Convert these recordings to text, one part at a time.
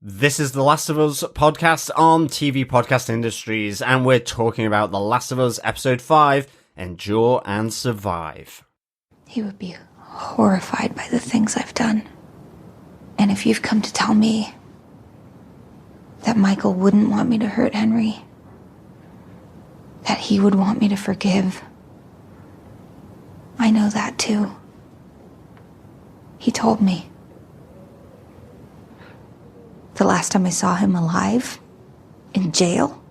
This is the Last of Us podcast on TV Podcast Industries, and we're talking about The Last of Us Episode 5, Endure and Survive. He would be horrified by the things I've done. And if you've come to tell me that Michael wouldn't want me to hurt Henry, that he would want me to forgive, I know that too. He told me. The last time I saw him alive, in jail,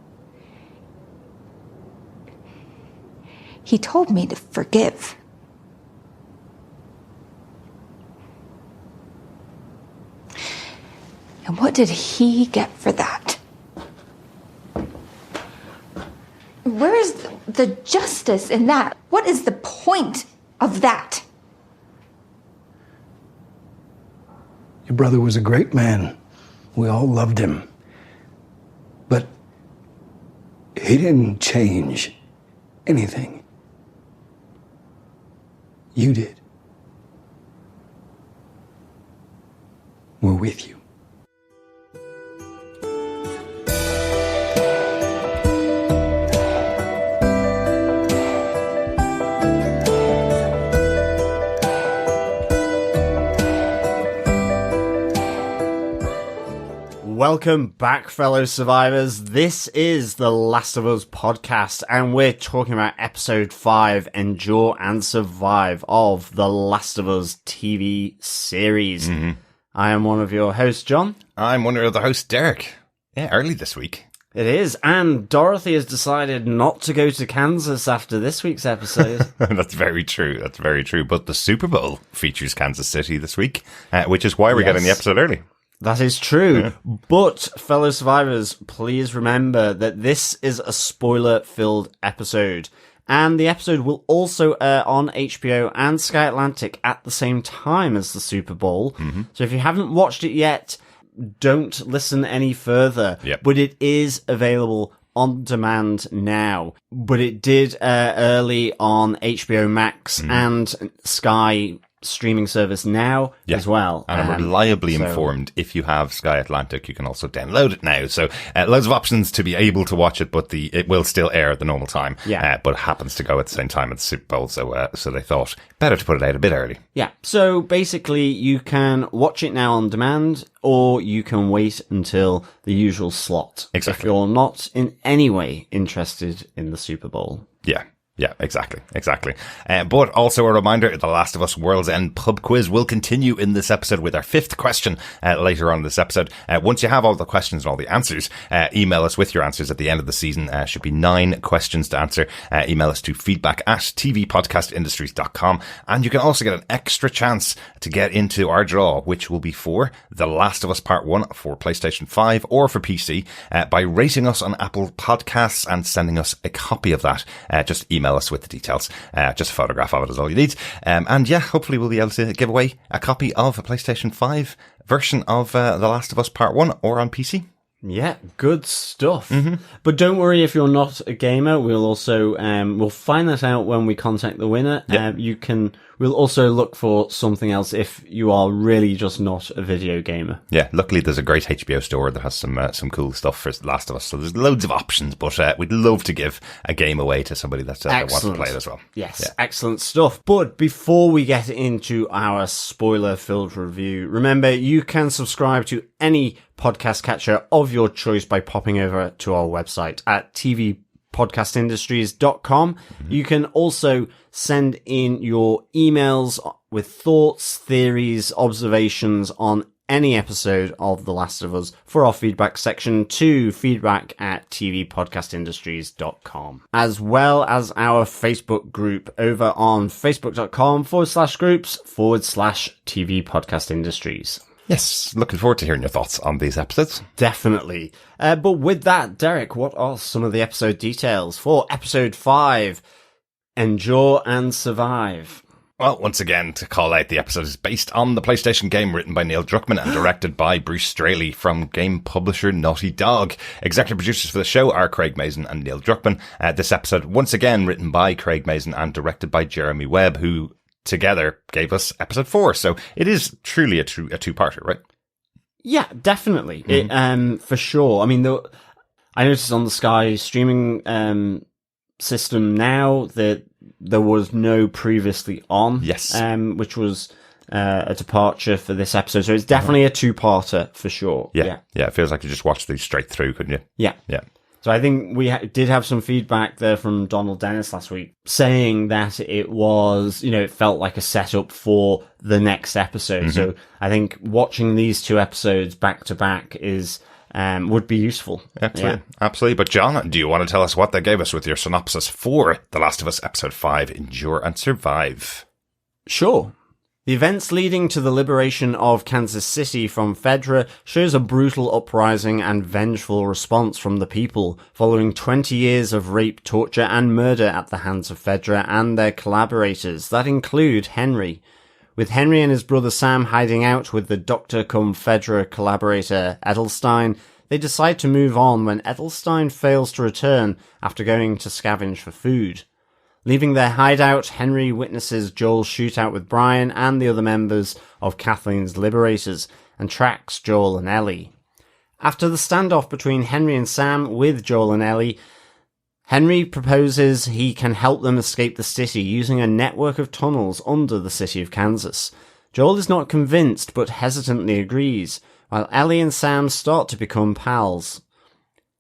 he told me to forgive. And what did he get for that? Where is the justice in that? What is the point of that? Your brother was a great man. We all loved him. But he didn't change anything. You did. We're with you. Welcome back, fellow survivors. This is the Last of Us podcast, and we're talking about Episode 5, Endure and Survive, of the Last of Us TV series. I am one of your hosts, John. I'm one of the hosts, Derek. Yeah, early this week. It is, and Dorothy has decided not to go to Kansas after this week's episode. That's very true. That's very true. But the Super Bowl features Kansas City this week, which is why we're getting the episode early. That is true. Yeah. But, fellow survivors, please remember that this is a spoiler-filled episode. And the episode will also air on HBO and Sky Atlantic at the same time as the Super Bowl. So if you haven't watched it yet, don't listen any further. But it is available on demand now. But it did air early on HBO Max and Sky streaming service now as well. And I'm reliably informed if you have Sky Atlantic, you can also download it now. So loads of options to be able to watch it, but it will still air at the normal time. But it happens to go at the same time as the Super Bowl. So they thought better to put it out a bit early. Yeah. So basically you can watch it now on demand, or you can wait until the usual slot. Exactly. If you're not in any way interested in the Super Bowl. Yeah, exactly. But also a reminder, The Last of Us World's End pub quiz will continue in this episode with our fifth question later on in this episode. Once you have all the questions and all the answers, email us with your answers at the end of the season. Should be 9 questions to answer. Email us to feedback@tvpodcastindustries.com. And you can also get an extra chance to get into our draw, which will be for The Last of Us Part 1 for PlayStation 5 or for PC, by rating us on Apple Podcasts and sending us a copy of that. Just email us with the details. Just a photograph of it is all you need. And yeah, hopefully we'll be able to give away a copy of a PlayStation 5 version of The Last of Us Part 1 or on PC. Yeah, good stuff. But don't worry if you're not a gamer. We'll also we'll find that out when we contact the winner. We'll also look for something else if you are really just not a video gamer. Yeah, luckily there's a great HBO store that has some cool stuff for The Last of Us. So there's loads of options, but we'd love to give a game away to somebody that wants to play it as well. Yes, excellent stuff. But before we get into our spoiler-filled review, remember you can subscribe to any podcast catcher of your choice by popping over to our website at tvpodcastindustries.com. You can also send in your emails with thoughts, theories, observations on any episode of The Last of Us for our feedback section to feedback@tvpodcastindustries.com, as well as our Facebook group over on facebook.com/groups/TV Podcast Industries. Yes, looking forward to hearing your thoughts on these episodes. Definitely. But with that, Derek, what are some of the episode details for Episode 5, Endure and Survive? Well, once again, to call out, the episode is based on the PlayStation game written by Neil Druckmann and directed by Bruce Straley from game publisher Naughty Dog. Executive producers for the show are Craig Mazin and Neil Druckmann. This episode, once again, written by Craig Mazin and directed by Jeremy Webb, who together gave us episode 4. So it is truly a two-parter, right? Yeah, definitely. For sure. I mean, I noticed on the Sky streaming system now that there was no previously on. Yes. Which was a departure for this episode. So it's definitely a two-parter for sure. Yeah. It feels like you just watched these straight through, couldn't you? Yeah. So I think we did have some feedback there from Donald Dennis last week saying that it was, it felt like a setup for the next episode. So I think watching these two episodes back to back is would be useful. Absolutely. But John, do you want to tell us what they gave us with your synopsis for The Last of Us Episode 5, Endure and Survive? Sure. The events leading to the liberation of Kansas City from Fedra shows a brutal uprising and vengeful response from the people, following 20 years of rape, torture, and murder at the hands of Fedra and their collaborators, that include Henry. With Henry and his brother Sam hiding out with the Doctor-cum-Fedra collaborator Edelstein, they decide to move on when Edelstein fails to return after going to scavenge for food. Leaving their hideout, Henry witnesses Joel's shootout with Brian and the other members of Kathleen's Liberators, and tracks Joel and Ellie. After the standoff between Henry and Sam with Joel and Ellie, Henry proposes he can help them escape the city using a network of tunnels under the city of Kansas. Joel is not convinced, but hesitantly agrees, while Ellie and Sam start to become pals.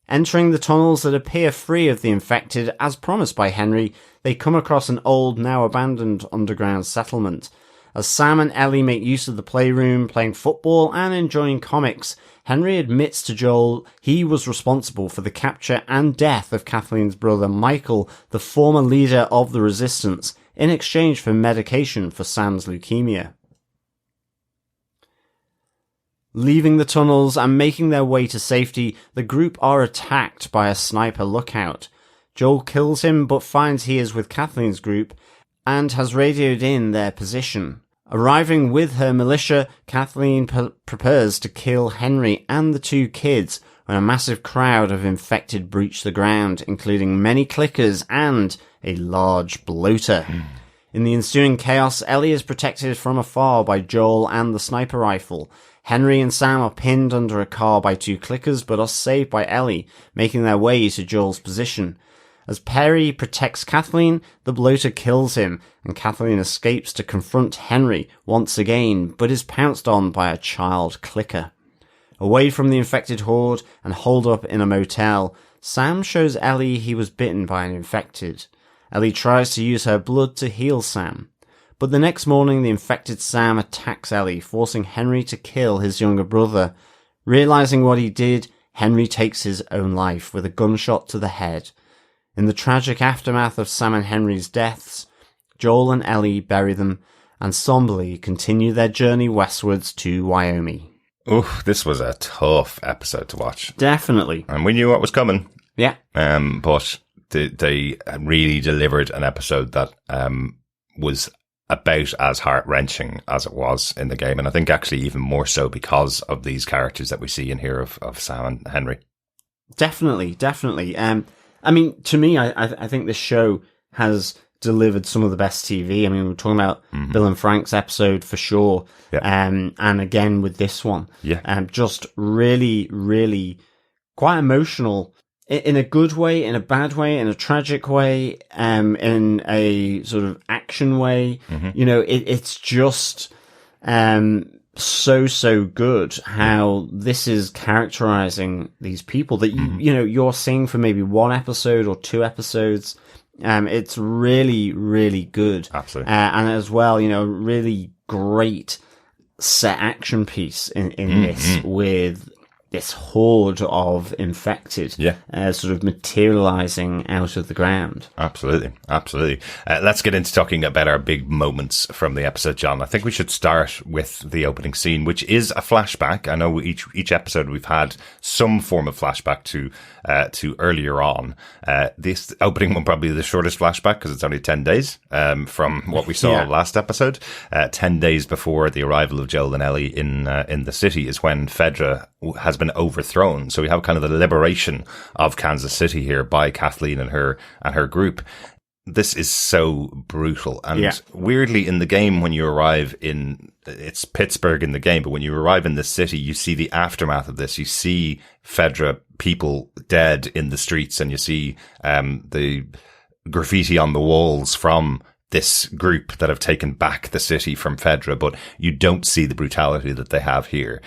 Entering the tunnels that appear free of the infected, as promised by Henry, they come across an old, now abandoned underground settlement. As Sam and Ellie make use of the playroom, playing football and enjoying comics, Henry admits to Joel he was responsible for the capture and death of Kathleen's brother Michael, the former leader of the Resistance, in exchange for medication for Sam's leukemia. Leaving the tunnels and making their way to safety, the group are attacked by a sniper lookout. Joel kills him but finds he is with Kathleen's group and has radioed in their position. Arriving with her militia, Kathleen prepares to kill Henry and the two kids when a massive crowd of infected breach the ground, including many clickers and a large bloater. In the ensuing chaos, Ellie is protected from afar by Joel and the sniper rifle. Henry and Sam are pinned under a car by two clickers but are saved by Ellie, making their way to Joel's position. As Perry protects Kathleen, the bloater kills him, and Kathleen escapes to confront Henry once again, but is pounced on by a child clicker. Away from the infected horde and holed up in a motel, Sam shows Ellie he was bitten by an infected. Ellie tries to use her blood to heal Sam. But the next morning, the infected Sam attacks Ellie, forcing Henry to kill his younger brother. Realizing what he did, Henry takes his own life with a gunshot to the head. In the tragic aftermath of Sam and Henry's deaths, Joel and Ellie bury them and somberly continue their journey westwards to Wyoming. Ooh, this was a tough episode to watch. Definitely. And we knew what was coming. Yeah. But they really delivered an episode that was about as heart-wrenching as it was in the game. And I think actually even more so because of these characters that we see in here of Sam and Henry. Definitely. I mean, to me, I think this show has delivered some of the best TV. I mean, we're talking about Bill and Frank's episode for sure. Yeah. And again with this one. Yeah. Just really, really quite emotional in a good way, in a bad way, in a tragic way, in a sort of action way. It's just, so good how this is characterizing these people that you're seeing for maybe one episode or two episodes. It's really, really good. Absolutely. And as well, really great set action piece in this with this horde of infected, sort of materializing out of the ground. Absolutely. Let's get into talking about our big moments from the episode, John. I think we should start with the opening scene, which is a flashback. I know each episode we've had some form of flashback to earlier on. This opening one probably the shortest flashback because it's only 10 days from what we saw last episode. 10 days before the arrival of Joel and Ellie in the city is when Fedra has been overthrown. So we have kind of the liberation of Kansas City here by Kathleen and her group. this is so brutal. And Yeah. weirdly, in the game, when you arrive in, it's Pittsburgh in the game, but when you arrive in the city, you see the aftermath of this. You see Fedra people dead in the streets, and you see the graffiti on the walls from this group that have taken back the city from Fedra, but you don't see the brutality that they have here,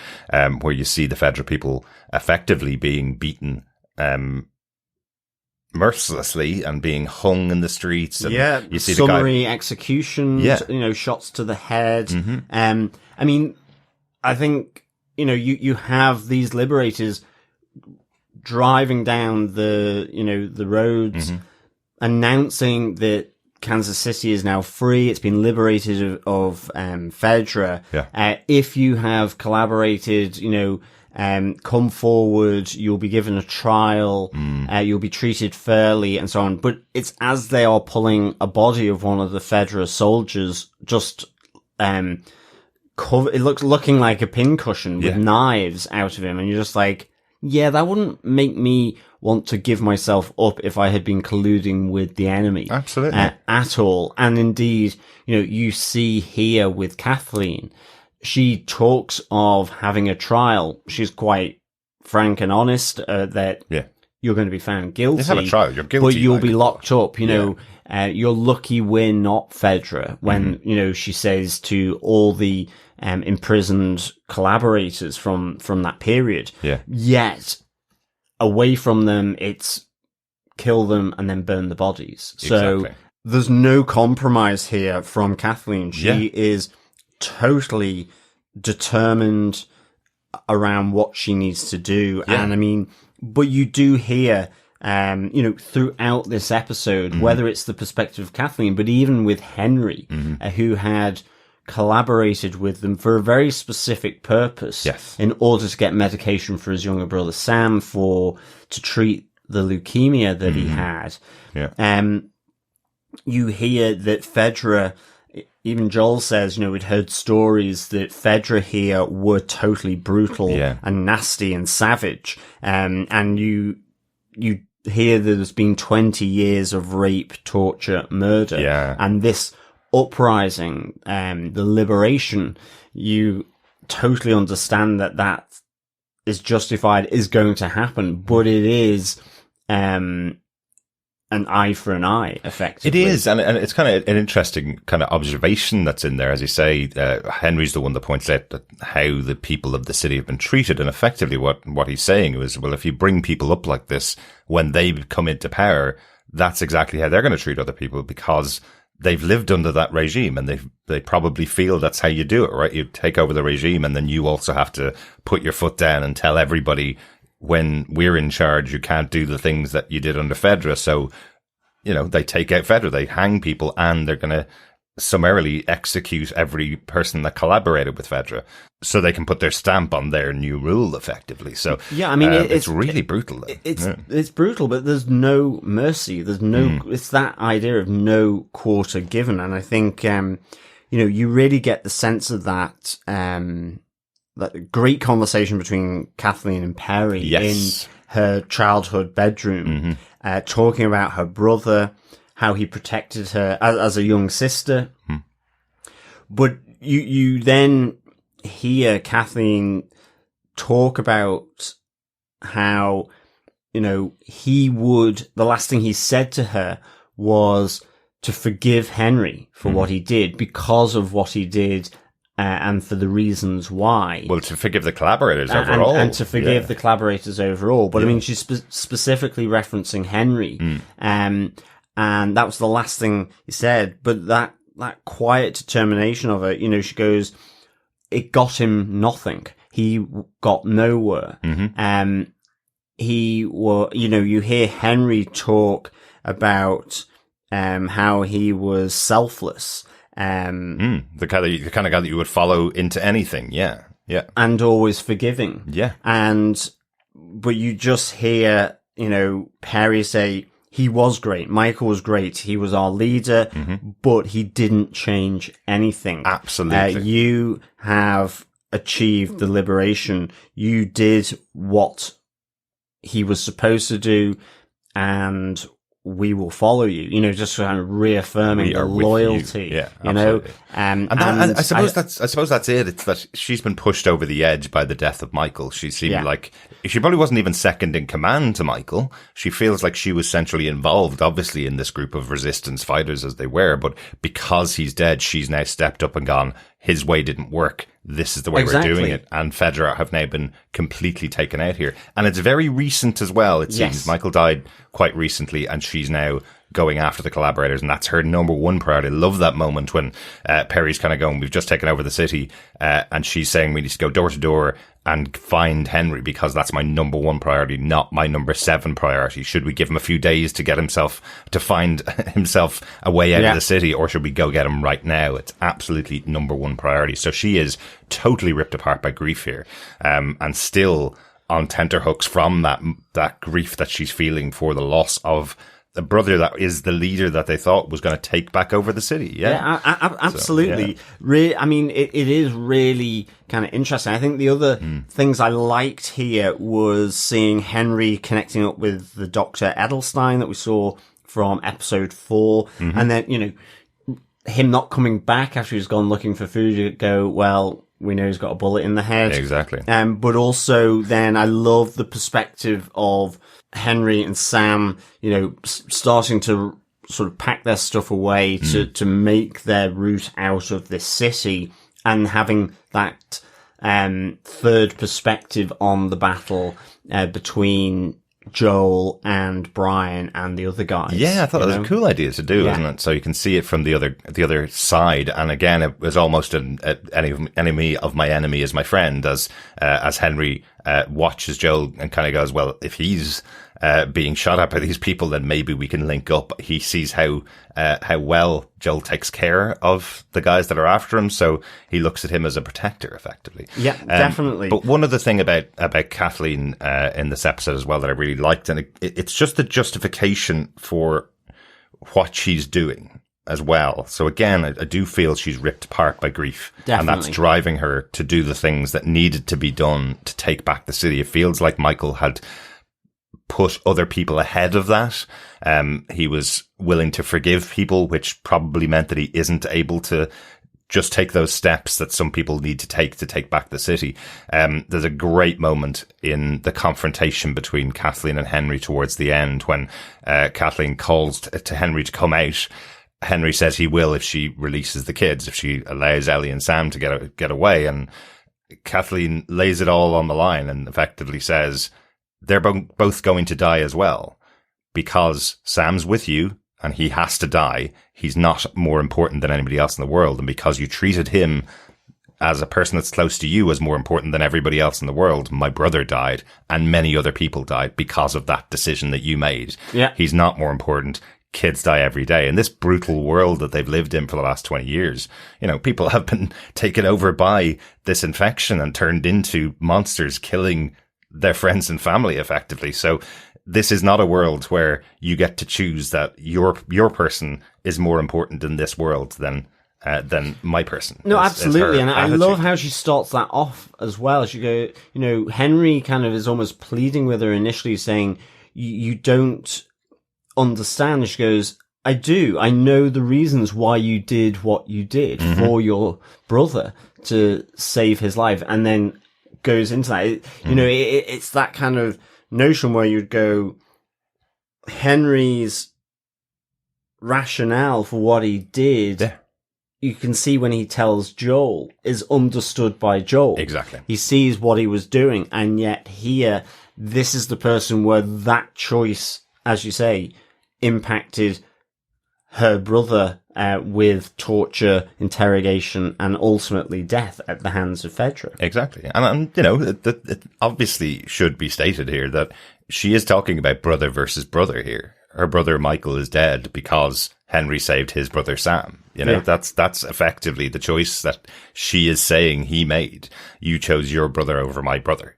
where you see the Fedra people effectively being beaten mercilessly and being hung in the streets. And Yeah, you see summary executions, Yeah. shots to the head. I mean, I think, you have these liberators driving down the roads, announcing that Kansas City is now free. It's been liberated of Fedra. Yeah. If you have collaborated, come forward, you'll be given a trial, you'll be treated fairly, and so on. But it's as they are pulling a body of one of the Fedra soldiers, just looking like a pincushion with knives out of him, and you're just like, yeah, that wouldn't make me want to give myself up if I had been colluding with the enemy. Absolutely. At all. And indeed, you see here with Kathleen, she talks of having a trial. She's quite frank and honest that you're going to be found guilty. You have a trial, you're guilty. But you'll be locked up, you're lucky we're not Fedra, when, she says to all the imprisoned collaborators from that period. Yeah. Yet, away from them, it's kill them and then burn the bodies. So Exactly. there's no compromise here from Kathleen. She is totally determined around what she needs to do. Yeah. And I mean, but you do hear, throughout this episode, whether it's the perspective of Kathleen, but even with Henry, who had collaborated with them for a very specific purpose, in order to get medication for his younger brother Sam to treat the leukemia that he had. Yeah. You hear that Fedra, even Joel says, we'd heard stories that Fedra here were totally brutal and nasty and savage. And you hear that there's been 20 years of rape, torture, murder. Yeah. And this uprising, the liberation, you totally understand that is justified, is going to happen, but it is, an eye for an eye, effectively. It is, and it's kind of an interesting kind of observation that's in there. As you say, Henry's the one that points out that how the people of the city have been treated, and effectively what he's saying is, well, if you bring people up like this, when they come into power, that's exactly how they're going to treat other people, because they've lived under that regime, and they probably feel that's how you do it, right? You take over the regime, and then you also have to put your foot down and tell everybody, when we're in charge, you can't do the things that you did under Fedra. So, they take out Fedra, they hang people, and they're going to summarily execute every person that collaborated with Fedra, so they can put their stamp on their new rule, effectively. So, yeah, I mean, it's really brutal. It's brutal, but there's no mercy. There's no. It's that idea of no quarter given, and I think you really get the sense of that. That great conversation between Kathleen and Perry in her childhood bedroom, talking about her brother, how he protected her as a young sister. But you then hear Kathleen talk about how, the last thing he said to her was to forgive Henry for what he did, because of what he did, and for the reasons why. Well, to forgive the collaborators overall. And to forgive the collaborators overall. But I mean, she's specifically referencing Henry. And that was the last thing he said. But that quiet determination of it, she goes, it got him nothing. He got nowhere. You hear Henry talk about how he was selfless. The kind of guy that you would follow into anything. Yeah. And always forgiving. Yeah. But you just hear, Perry say, he was great. Michael was great. He was our leader, but he didn't change anything. Absolutely. You have achieved the liberation. You did what he was supposed to do, and we will follow you, just kind of reaffirming We the are with you. loyalty, Yeah, you know. absolutely. And I suppose that's it. It's that she's been pushed over the edge by the death of Michael. She seemed like she probably wasn't even second in command to Michael. She feels like she was centrally involved, obviously, in this group of resistance fighters as they were. But because he's dead, she's now stepped up and gone, his way didn't work. This is the way we're doing it. And Fedra have now been completely taken out here. And it's very recent as well, it seems. Michael died quite recently, and she's now going after the collaborators, and that's her number one priority. I love that moment when Perry's kind of going, we've just taken over the city, and she's saying we need to go door to door and find Henry, because that's my number one priority, not my number 7 priority. Should we give him a few days to find himself a way out of the city, or should we go get him right now? It's absolutely number one priority. So she is totally ripped apart by grief here, and still on tenterhooks from that grief that she's feeling for the loss of the brother that is the leader that they thought was going to take back over the city. Yeah, absolutely. So, I mean, it is really kind of interesting. I think the other things I liked here was seeing Henry connecting up with the Dr. Edelstein that we saw from episode 4. And then, him not coming back after he's gone looking for food. You go, well, we know he's got a bullet in the head. Exactly. But also then I love the perspective of Henry and Sam, starting to sort of pack their stuff away to make their route out of this city, and having that third perspective on the battle between Joel and Brian and the other guys. Yeah, I thought that was a cool idea to do, isn't it? So you can see it from the other side. And again, it was almost an enemy of my enemy is my friend, as Henry watches Joel and kind of goes, well, if he's being shot at by these people, then maybe we can link up. He sees how well Joel takes care of the guys that are after him, so he looks at him as a protector, effectively. Yeah, definitely. But one other thing about Kathleen in this episode as well that I really liked, and it's just the justification for what she's doing as well. So again, I do feel she's ripped apart by grief. Definitely. And that's driving her to do the things that needed to be done to take back the city. It feels like Michael had put other people ahead of that. He was willing to forgive people, which probably meant that he isn't able to just take those steps that some people need to take back the city. There's a great moment in the confrontation between Kathleen and Henry towards the end when Kathleen calls to Henry to come out. Henry says he will if she releases the kids, if she allows Ellie and Sam to get away. And Kathleen lays it all on the line and effectively says, they're both going to die as well, because Sam's with you and he has to die. He's not more important than anybody else in the world. And because you treated him as a person that's close to you as more important than everybody else in the world, my brother died and many other people died because of that decision that you made. Yeah. He's not more important. Kids die every day. In this brutal world that they've lived in for the last 20 years, people have been taken over by this infection and turned into monsters, killing their friends and family effectively. So this is not a world where you get to choose that your person is more important in this world than my person. No, absolutely. And I love how she starts that off as well. She go, Henry kind of is almost pleading with her initially, saying, you don't understand. She goes, I do. I know the reasons why you did what you did for your brother to save his life. And then goes into that. It's that kind of notion where you'd go, Henry's rationale for what he did, you can see when he tells Joel, is understood by Joel. Exactly. He sees what he was doing, and yet here, this is the person where that choice, as you say, impacted her brother with torture, interrogation, and ultimately death at the hands of Fedra. Exactly. And it obviously should be stated here that she is talking about brother versus brother here. Her brother Michael is dead because Henry saved his brother Sam. That's effectively the choice that she is saying he made. You chose your brother over my brother.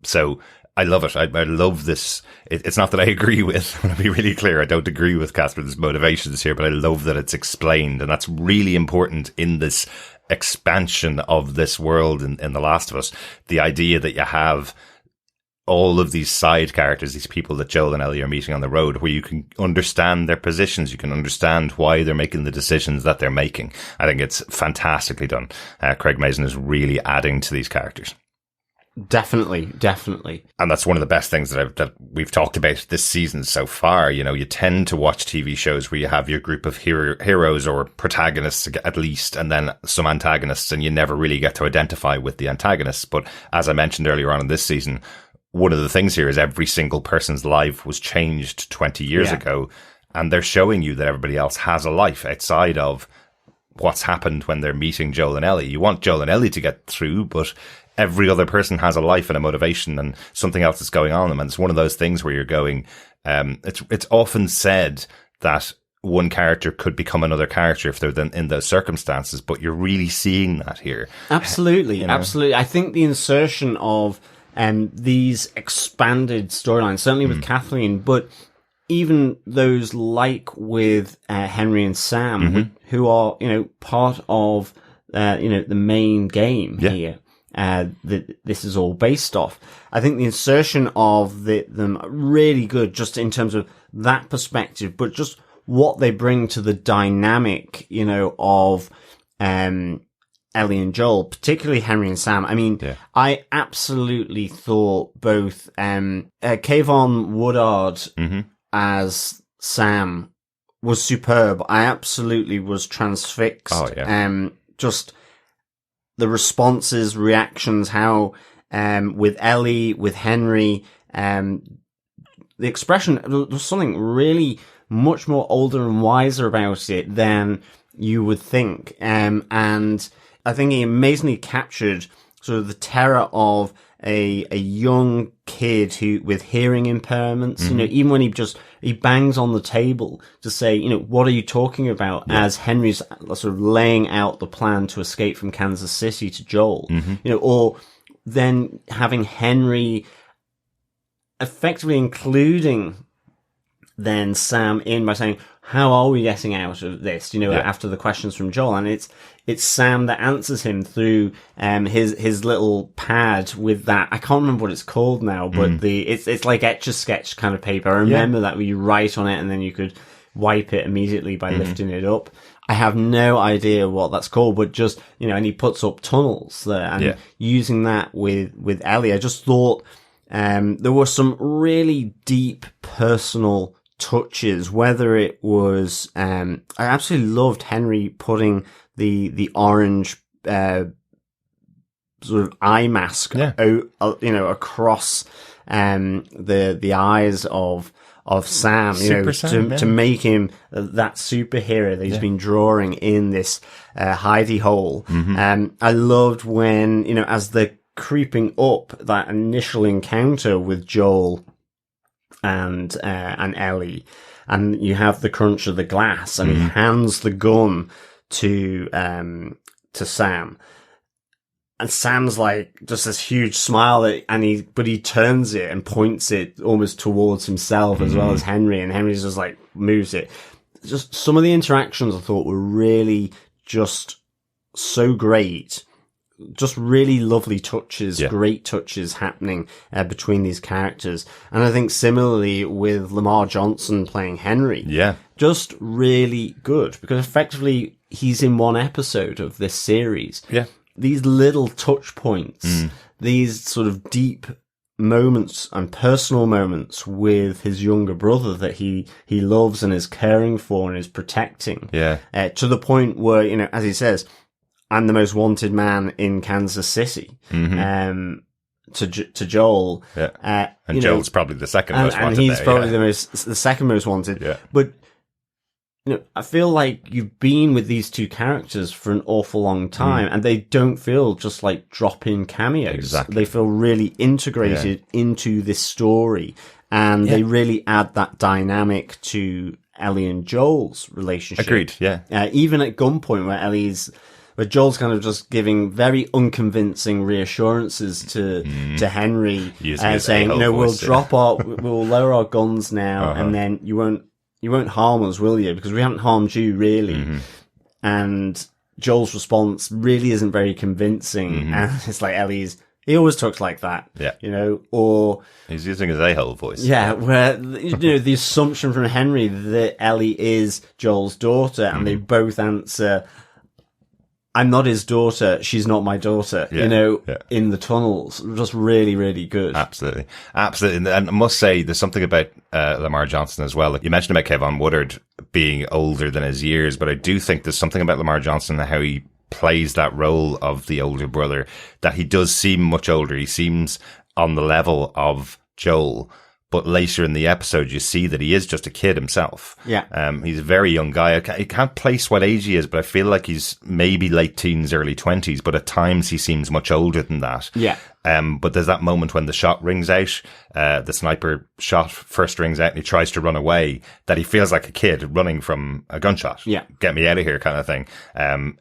So I love it. I love this. It's not that I agree with, I want to be really clear, I don't agree with Catherine's motivations here, but I love that it's explained. And that's really important in this expansion of this world in The Last of Us. The idea that you have all of these side characters, these people that Joel and Ellie are meeting on the road, where you can understand their positions, you can understand why they're making the decisions that they're making. I think it's fantastically done. Craig Mazin is really adding to these characters. Definitely. And that's one of the best things that we've talked about this season so far. You know, you tend to watch TV shows where you have your group of heroes or protagonists at least, and then some antagonists, and you never really get to identify with the antagonists. But as I mentioned earlier on in this season, one of the things here is every single person's life was changed 20 years ago, and they're showing you that everybody else has a life outside of what's happened when they're meeting Joel and Ellie. You want Joel and Ellie to get through, but every other person has a life and a motivation and something else that's going on in them. And it's one of those things where you're going, it's often said that one character could become another character if they're in those circumstances, but you're really seeing that here. Absolutely. You know? Absolutely. I think the insertion of these expanded storylines, certainly with Kathleen, but even those like with Henry and Sam, who are, you know, part of, the main game here. That this is all based off. I think the insertion of them really good, just in terms of that perspective, but just what they bring to the dynamic, you know, of Ellie and Joel, particularly Henry and Sam. I mean, I absolutely thought both Kayvon Woodard as Sam was superb. I absolutely was transfixed. Oh yeah. Just the responses, reactions, how, with Ellie, with Henry, the expression, there was something really much more older and wiser about it than you would think. And I think he amazingly captured sort of the terror of a young kid with hearing impairments, you know, even when he bangs on the table to say, you know, what are you talking about? As Henry's sort of laying out the plan to escape from Kansas City to Joel, you know, or then having Henry effectively including then Sam in by saying, how are we getting out of this? You know, after the questions from Joel, and it's Sam that answers him through his little pad with that. I can't remember what it's called now, but it's like Etch-a-Sketch kind of paper. I remember that where you write on it and then you could wipe it immediately by lifting it up. I have no idea what that's called, but just, you know, and he puts up tunnels there and using that with Ellie. I just thought there were some really deep personal touches, whether it was I absolutely loved Henry putting the orange sort of eye mask out, you know, across the eyes of Sam, you know, to make him that superhero that he's been drawing in this hidey hole. I loved when, you know, as they're creeping up, that initial encounter with Joel and Ellie, and you have the crunch of the glass, and he hands the gun to Sam, and Sam's like just this huge smile, and he turns it and points it almost towards himself as well as Henry, and Henry's just like moves it. Just some of the interactions I thought were really just so great. Just really lovely touches, great touches happening between these characters. And I think similarly with Lamar Johnson playing Henry, just really good, because effectively he's in one episode of this series. These little touch points, these sort of deep moments and personal moments with his younger brother that he loves and is caring for and is protecting. To the point where, you know, as he says, I'm the most wanted man in Kansas City. To Joel, and Joel's probably the second most wanted, and he's probably the second most wanted. But you know, I feel like you've been with these two characters for an awful long time, and they don't feel just like drop-in cameos. Exactly. They feel really integrated into this story, and they really add that dynamic to Ellie and Joel's relationship. Agreed. Even at gunpoint, where Joel's kind of just giving very unconvincing reassurances to Henry, saying, "No, we'll we'll lower our guns now, and then you won't harm us, will you? Because we haven't harmed you, really." And Joel's response really isn't very convincing, and it's like Ellie's, He always talks like that. Yeah. You know, or... He's using his a-hole voice. Yeah, where, you know, the assumption from Henry that Ellie is Joel's daughter, and they both answer, I'm not his daughter, she's not my daughter, you know, in the tunnels. Just really, really good. Absolutely. Absolutely. And I must say, there's something about Lamar Johnson as well. Like you mentioned about Kevon Woodard being older than his years, but I do think there's something about Lamar Johnson and how he plays that role of the older brother, that he does seem much older. He seems on the level of Joel, but later in the episode you see that he is just a kid himself. Yeah. He's a very young guy. I can't place what age he is, but I feel like he's maybe late teens, early 20s, but at times he seems much older than that. Yeah. But there's that moment when the shot rings out, the sniper shot first rings out and he tries to run away, that he feels like a kid running from a gunshot. Yeah. Get me out of here kind of thing.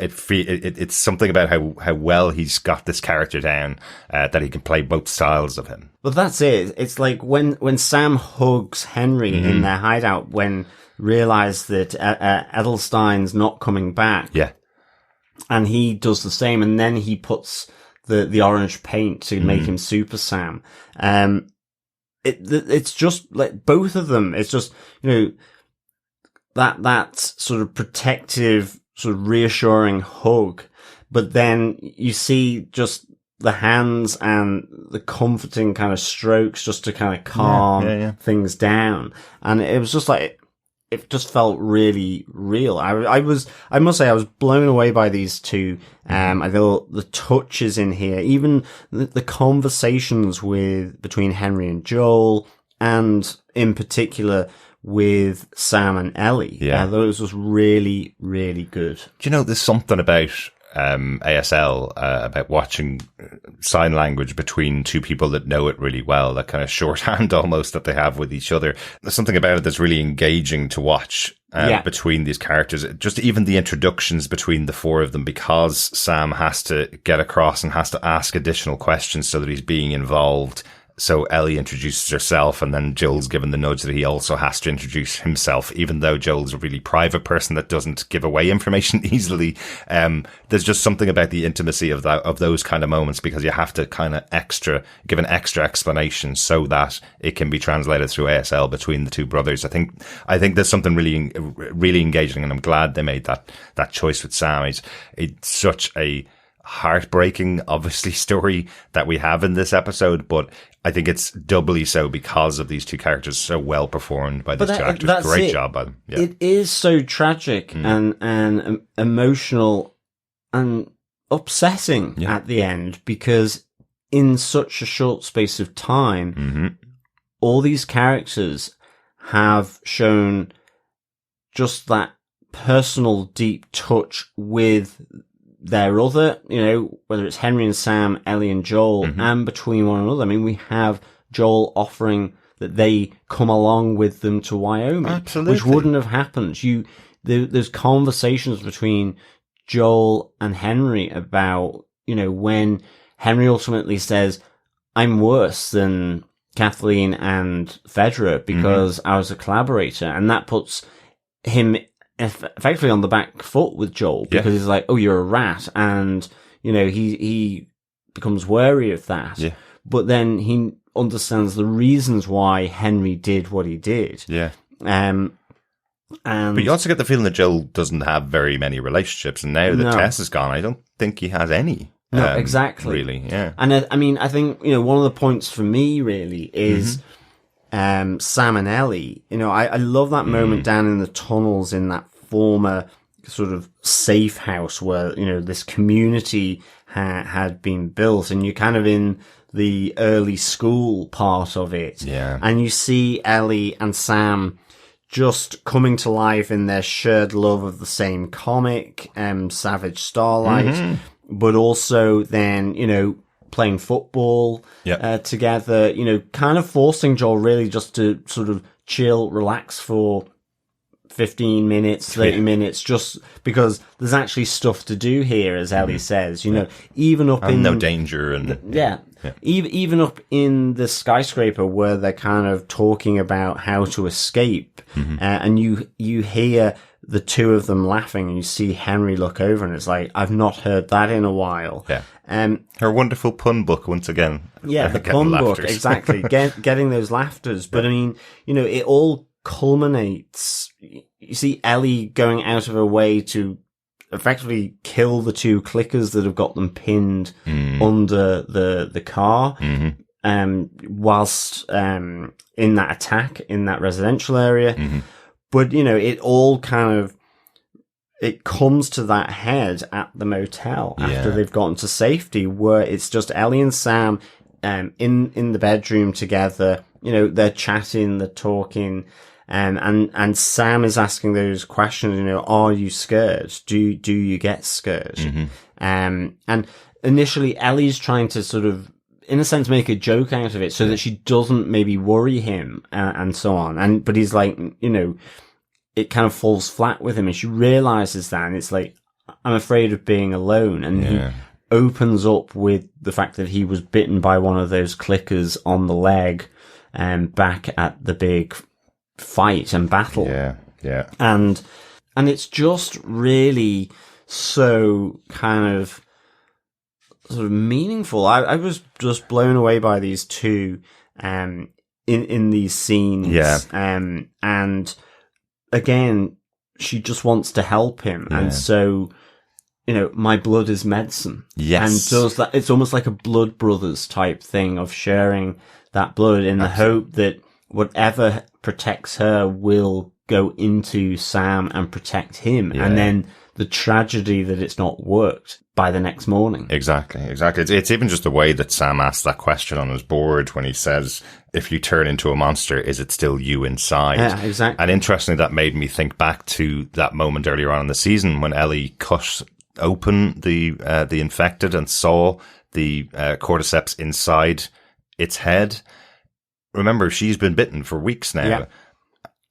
It's something about how well he's got this character down, that he can play both styles of him. But that's it. It's like when Sam hugs Henry in their hideout, when realised that Edelstein's not coming back. Yeah. And he does the same, and then he puts the orange paint to make him Super Sam. It's just like both of them. It's just, you know, that sort of protective, sort of reassuring hug. But then you see just the hands and the comforting kind of strokes just to kind of calm things down. And it was just like, it just felt really real. I must say I was blown away by these two. I thought the touches in here, even the conversations between Henry and Joel, and in particular with Sam and Ellie. Yeah. Those was really, really good. Do you know, there's something about ASL, about watching sign language between two people that know it really well, that kind of shorthand almost that they have with each other. There's something about it that's really engaging to watch between these characters. Just even the introductions between the four of them, because Sam has to get across and has to ask additional questions so that he's being involved. So Ellie introduces herself, and then Joel's given the nudge that he also has to introduce himself, even though Joel's a really private person that doesn't give away information easily. There's just something about the intimacy of those kind of moments, because you have to kind of give an extra explanation so that it can be translated through ASL between the two brothers. I think there's something really, really engaging, and I'm glad they made that choice with Sam. It's such a heartbreaking, obviously, story that we have in this episode, but I think it's doubly so because of these two characters so well performed by these two actors. Great job by them. Yeah. It is so tragic and emotional and upsetting at the end, because in such a short space of time, all these characters have shown just that personal, deep touch with their other, you know, whether it's Henry and Sam, Ellie and Joel, and between one another. I mean, we have Joel offering that they come along with them to Wyoming. Absolutely. Which wouldn't have happened. There's conversations between Joel and Henry about, you know, when Henry ultimately says, I'm worse than Kathleen and Fedra because I was a collaborator. And that puts him effectively on the back foot with Joel, because he's like, oh, you're a rat. And, you know, he becomes wary of that. Yeah. But then he understands the reasons why Henry did what he did. Yeah. But you also get the feeling that Joel doesn't have very many relationships, and now that Tess is gone, I don't think he has any. No, exactly. Really, yeah. And I mean, I think, you know, one of the points for me really is Sam and Ellie. You know, I love that moment down in the tunnels in that former sort of safe house where, you know, this community had been built, and you're kind of in the early school part of it. Yeah. And you see Ellie and Sam just coming to life in their shared love of the same comic, Savage Starlight, but also then, you know, playing football together, you know, kind of forcing Joel really just to sort of chill, relax for 15 minutes, 30 minutes, just because there's actually stuff to do here, as Ellie says, you know, even up in no danger and even up in the skyscraper where they're kind of talking about how to escape, and you hear the two of them laughing, and you see Henry look over, and it's like, I've not heard that in a while. Yeah. Her wonderful pun book once again. Yeah, the pun book, exactly. Getting those laughters. But I mean, it all culminates. You see Ellie going out of her way to effectively kill the two clickers that have got them pinned under the car, whilst in that attack in that residential area. But it all kind of comes to that head at the motel after they've gotten to safety, where it's just Ellie and Sam in the bedroom together. They're chatting, they're talking. And Sam is asking those questions, are you scared? Do you get scared? And initially Ellie's trying to sort of, in a sense, make a joke out of it so that she doesn't maybe worry him, and so on. But he's like, it kind of falls flat with him, and she realizes that, and it's like, I'm afraid of being alone. And he opens up with the fact that he was bitten by one of those clickers on the leg, back at the big fight and battle. Yeah. And it's just really so kind of sort of meaningful. I was just blown away by these two, in these scenes. Yeah. And again, she just wants to help him. Yeah. And so, my blood is medicine. Yes. And does that, it's almost like a blood brothers type thing of sharing that blood in the hope that whatever protects her will go into Sam and protect him. Yeah. And then the tragedy that it's not worked by the next morning. Exactly. It's even just the way that Sam asks that question on his board when he says, if you turn into a monster, is it still you inside? Yeah, exactly. And interestingly, that made me think back to that moment earlier on in the season when Ellie cut open the infected and saw the cordyceps inside its head. Remember, she's been bitten for weeks now. Yeah.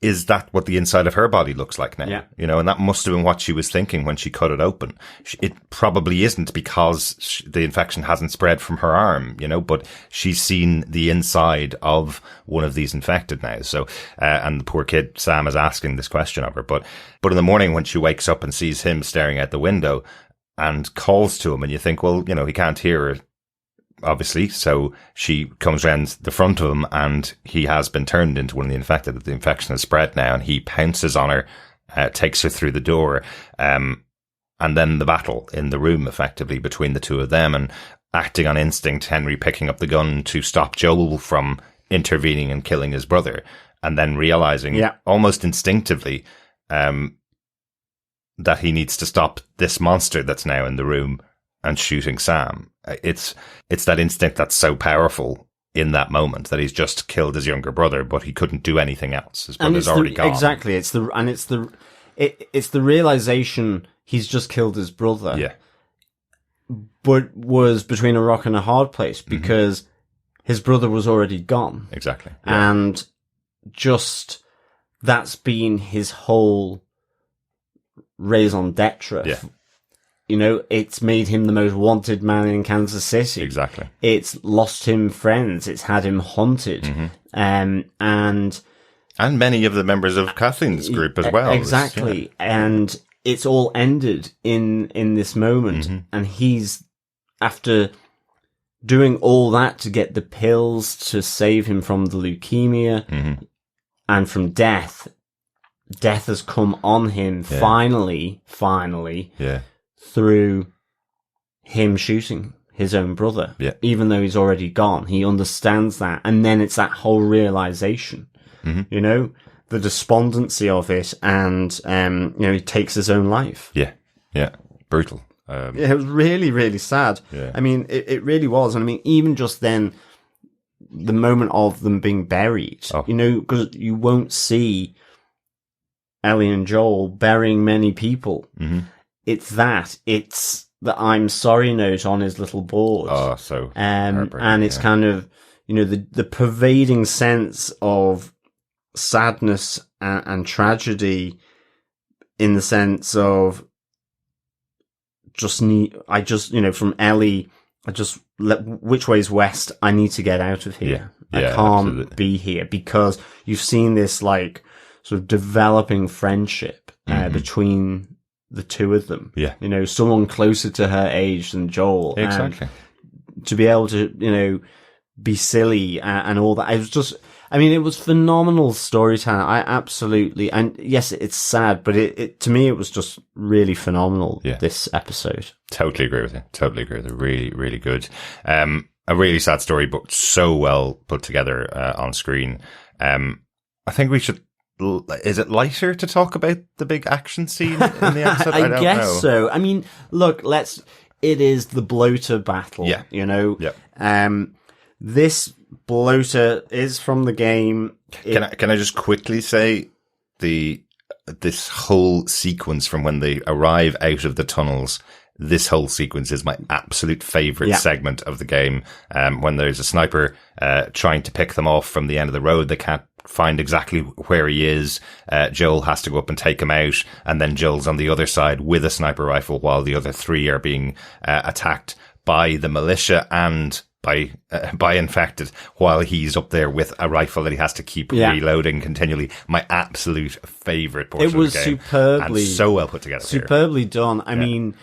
Is that what the inside of her body looks like now? Yeah. And that must have been what she was thinking when she cut it open. It probably isn't, because the infection hasn't spread from her arm, but she's seen the inside of one of these infected now. So, and the poor kid, Sam, is asking this question of her. But in the morning when she wakes up and sees him staring out the window and calls to him, and you think, well, he can't hear her, obviously. So she comes around the front of him, and he has been turned into one of the infected. The infection has spread now, and he pounces on her, takes her through the door. And then the battle in the room, effectively, between the two of them, and acting on instinct, Henry picking up the gun to stop Joel from intervening and killing his brother, and then realizing almost instinctively, that he needs to stop this monster that's now in the room and shooting Sam. It's that instinct that's so powerful in that moment, that he's just killed his younger brother, but he couldn't do anything else. His brother's already gone. Exactly. It's the realization he's just killed his brother. Yeah. But was between a rock and a hard place, because his brother was already gone. Exactly. Yeah. And just that's been his whole raison d'etre. Yeah. It's made him the most wanted man in Kansas City. Exactly. It's lost him friends. It's had him haunted. And many of the members of Kathleen's group as well. Exactly. And it's all ended in this moment. And he's, after doing all that to get the pills to save him from the leukemia and from death has come on him finally. Yeah. Through him shooting his own brother. Yeah. Even though he's already gone. He understands that. And then it's that whole realization, the despondency of it, and, he takes his own life. Yeah. Yeah. Brutal. It was really, really sad. Yeah. I mean, it really was. And I mean, even just then, the moment of them being buried, because you won't see Ellie and Joel burying many people. It's the I'm sorry note on his little board. Oh, so and it's kind of, the pervading sense of sadness and tragedy, in the sense of from Ellie, which way's west? I need to get out of here. I can't be here, because you've seen this sort of developing friendship between the two of them. Yeah. You know, someone closer to her age than Joel. Exactly. To be able to, you know, be silly and all that. It was just, I mean, it was phenomenal storytelling. I absolutely, and yes, it's sad, but it to me, it was just really phenomenal, this episode. Totally agree with you. Really, really good. A really sad story, but so well put together on screen. I think we should. Is it lighter to talk about the big action scene in the episode? I don't guess know. so. I mean, look, it is the bloater battle. Yeah. You know. Yeah. This bloater is from the game. Can I just quickly say this whole sequence from when they arrive out of the tunnels. This whole sequence is my absolute favorite segment of the game. When there's a sniper trying to pick them off from the end of the road, they can't find exactly where he is. Joel has to go up and take him out, and then Joel's on the other side with a sniper rifle while the other three are being attacked by the militia and by infected, while he's up there with a rifle that he has to keep reloading continually. My absolute favorite portion it was of the game. superbly and so well put together. Superbly done. I mean,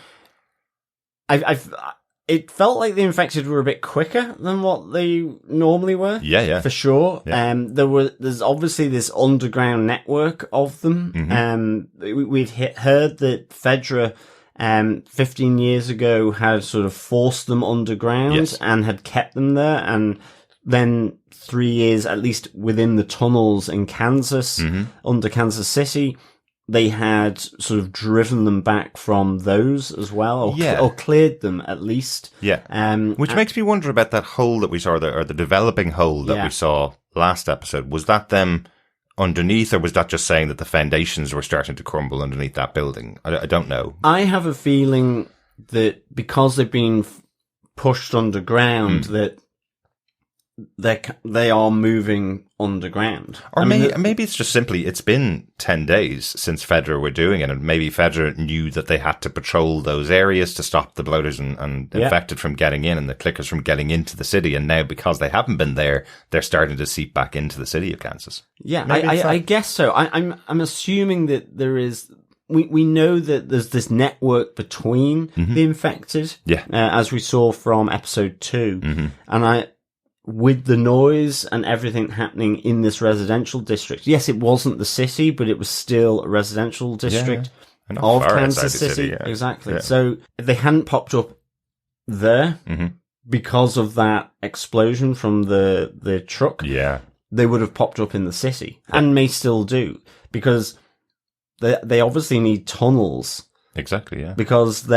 it felt like the infected were a bit quicker than what they normally were. Yeah. For sure. Yeah. There's obviously this underground network of them. Mm-hmm. We'd heard that Fedra 15 years ago had sort of forced them underground and had kept them there. And then 3 years, at least within the tunnels in Kansas, under Kansas City, they had sort of driven them back from those as well, or cleared them at least. Yeah. Which makes me wonder about that hole that we saw, or the developing hole that we saw last episode. Was that them underneath, or was that just saying that the foundations were starting to crumble underneath that building? I don't know. I have a feeling that because they've been pushed underground, that they are moving underground. Or maybe it's just simply, it's been 10 days since Fedra were doing it, and maybe Fedra knew that they had to patrol those areas to stop the bloaters and infected from getting in and the clickers from getting into the city, and now because they haven't been there, they're starting to seep back into the city of Kansas. Yeah, I guess so. I'm assuming that there is... We know that there's this network between the infected, as we saw from episode 2, and with the noise and everything happening in this residential district. Yes, it wasn't the city, but it was still a residential district of Kansas City. Exactly. Yeah. So if they hadn't popped up there because of that explosion from the truck, they would have popped up in the city and may still do, because they obviously need tunnels. Exactly, yeah. Because